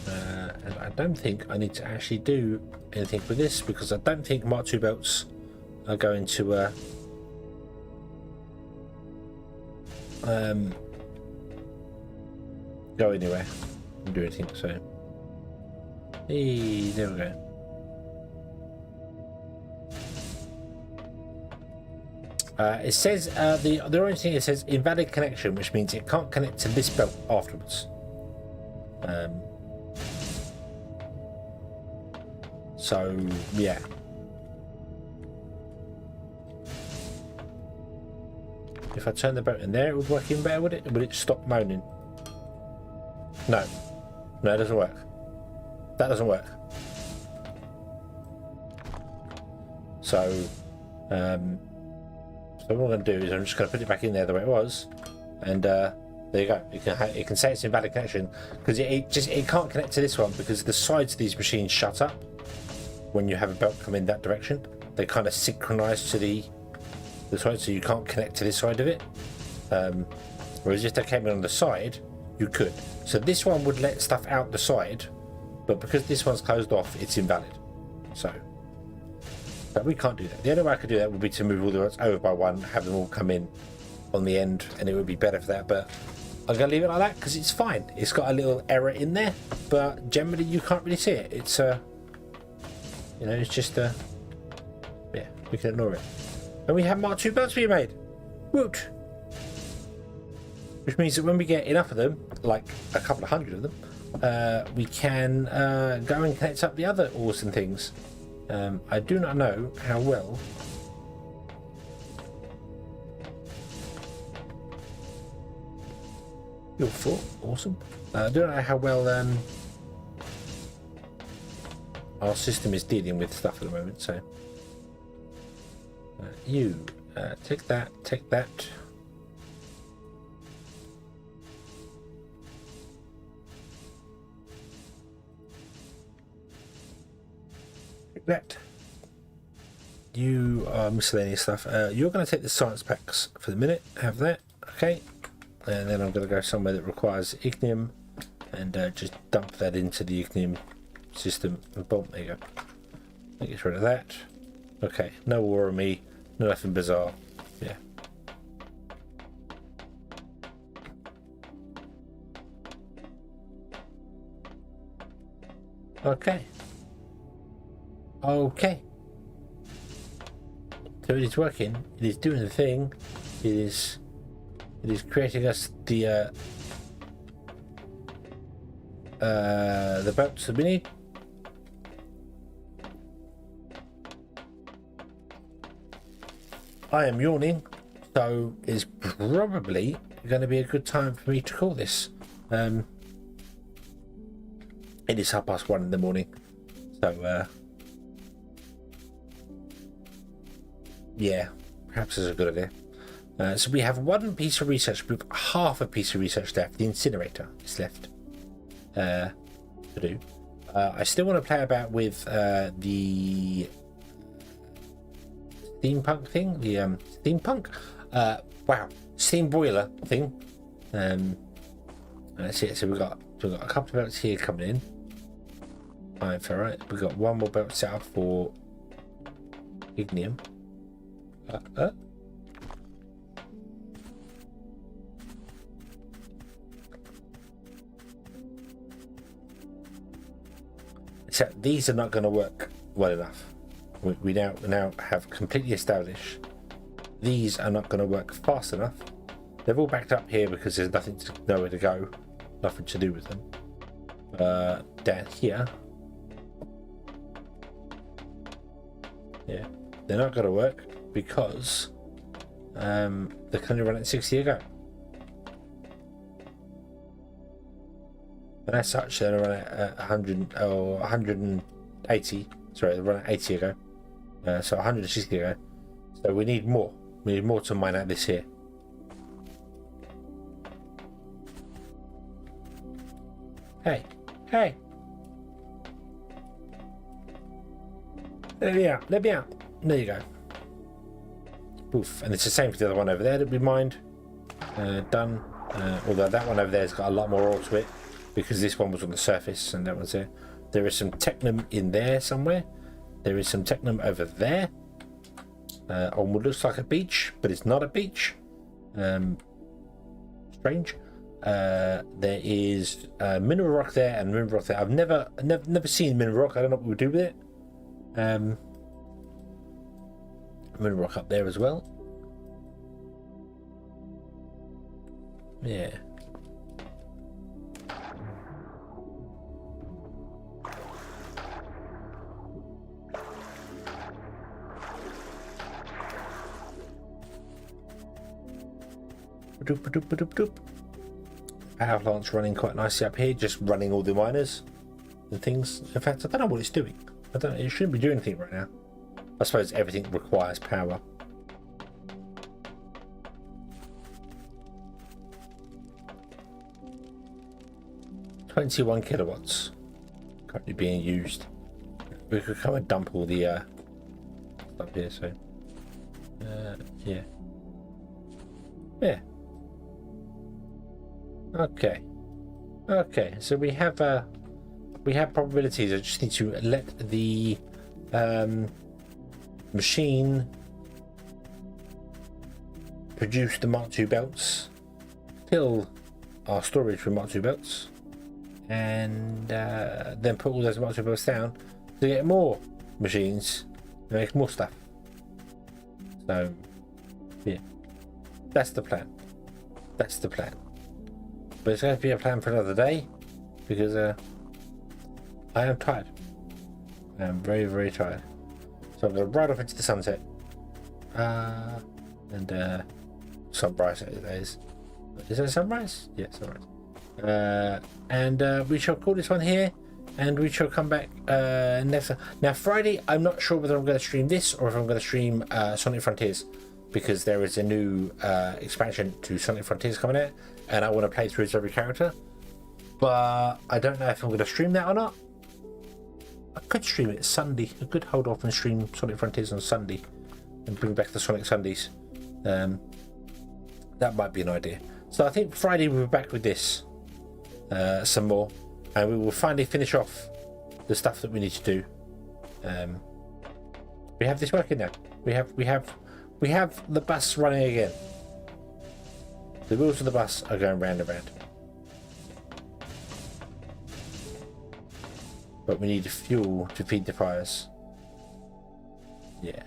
And I don't think I need to actually do anything with this because I don't think Mark II belts are going to go anywhere and do anything. So hey, there we go. It says the orange thing, it says invalid connection, which means it can't connect to this belt afterwards. So yeah. If I turn the belt in there, it would work even better, would it? Would it stop moaning? No. No, it doesn't work. That doesn't work. So, so what I'm going to do is I'm just going to put it back in there the way it was, and there you go. It can say it's invalid connection because it can't connect to this one because the sides of these machines shut up when you have a belt come in that direction. They kind of synchronize to the side, so you can't connect to this side of it. Whereas if they came in on the side, you could. So this one would let stuff out the side, but because this one's closed off, it's invalid. So but we can't do that. The only way I could do that would be to move all the rods over by one, have them all come in on the end, and it would be better for that. But I'm going to leave it like that because it's fine. It's got a little error in there, but generally you can't really see it. It's you know, it's just yeah, we can ignore it. And we have Mark II belts being made. Woot! Which means that when we get enough of them, like a couple of hundred of them, we can go and connect up the other awesome things. I do not know how well you're full. Awesome. I don't know how well our system is dealing with stuff at the moment. So you take that, take that. That you are miscellaneous stuff. You're going to take the science packs for the minute. Have that, okay? And then I'm going to go somewhere that requires ignium and just dump that into the ignium system. And boom, there you go. That gets rid of that. Okay, no war on me, nothing bizarre. Yeah. Okay. Okay. So it is working. It is doing the thing. It is creating us the belts that we need. I am yawning, so it's probably going to be a good time for me to call this. It is 1:30 in the morning, so Yeah, perhaps is a good idea. So we have one piece of research. We've half a piece of research left. The incinerator is left to do. I still want to play about with the steampunk thing. The steampunk. Wow, steam boiler thing. That's it. So we've got a couple of belts here coming in. Iron ferrite. We've got one more belt set up for ignium. Except these are not going to work well enough. We now have completely established these are not going to work fast enough. They're all backed up here because there's nowhere to go, nothing to do with them. Down here, yeah, they're not going to work because they can only run at 60 a go. And as such, they're run at 100 or 180. Sorry, they run at 80 a go. So 160 a go. So we need more. We need more to mine out this here. Hey, hey! Let me out. Let me out. There you go. Poof. And it's the same for the other one over there that we mined. Done. Although that one over there has got a lot more ore to it, because this one was on the surface and that one's there. There is some technum in there somewhere. There is some technum over there. On what looks like a beach, but it's not a beach. Strange. There is mineral rock there and mineral rock there. I've never seen mineral rock. I don't know what we would do with it. Mineral rock up there as well. Yeah. Power plant's running quite nicely up here, just running all the miners and things. In fact, I don't know what it's doing. It shouldn't be doing anything right now. I suppose everything requires power. $21 kilowatts currently being used. We could come and dump all the stuff here, so yeah. Yeah. Okay, so we have probabilities. I just need to let the machine produce the Mark II belts, fill our storage with Mark II belts, and then put all those Mark II belts down to get more machines and make more stuff. So yeah, that's the plan. But it's going to be a plan for another day, because I am tired. I am very, very tired. So I'm going to ride off into the sunset. And sunrise, that is. Is that sunrise? Yeah, sunrise. And we shall call this one here, and we shall come back next. Now, Friday, I'm not sure whether I'm going to stream this or if I'm going to stream Sonic Frontiers, because there is a new expansion to Sonic Frontiers coming out, and I want to play through as every character. But I don't know if I'm going to stream that or not. I could stream it Sunday. I could hold off and stream Sonic Frontiers on Sunday and bring back the Sonic Sundays. That might be an idea. So I think Friday we'll be back with this some more, and we will finally finish off the stuff that we need to do. We have this working now. We have the bus running again. The wheels of the bus are going round and round. But we need fuel to feed the fires. Yeah.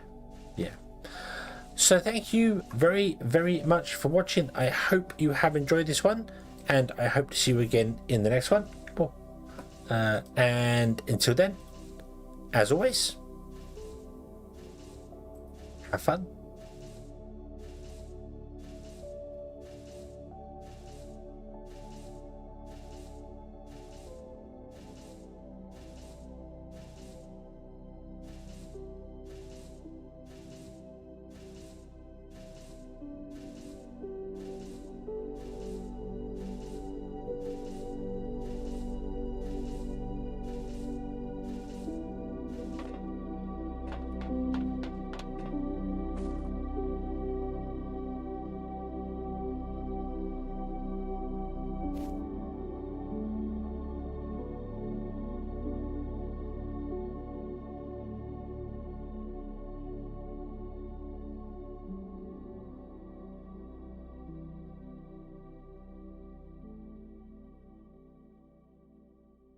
So thank you very, very much for watching. I hope you have enjoyed this one, and I hope to see you again in the next one. And until then, as always, have fun.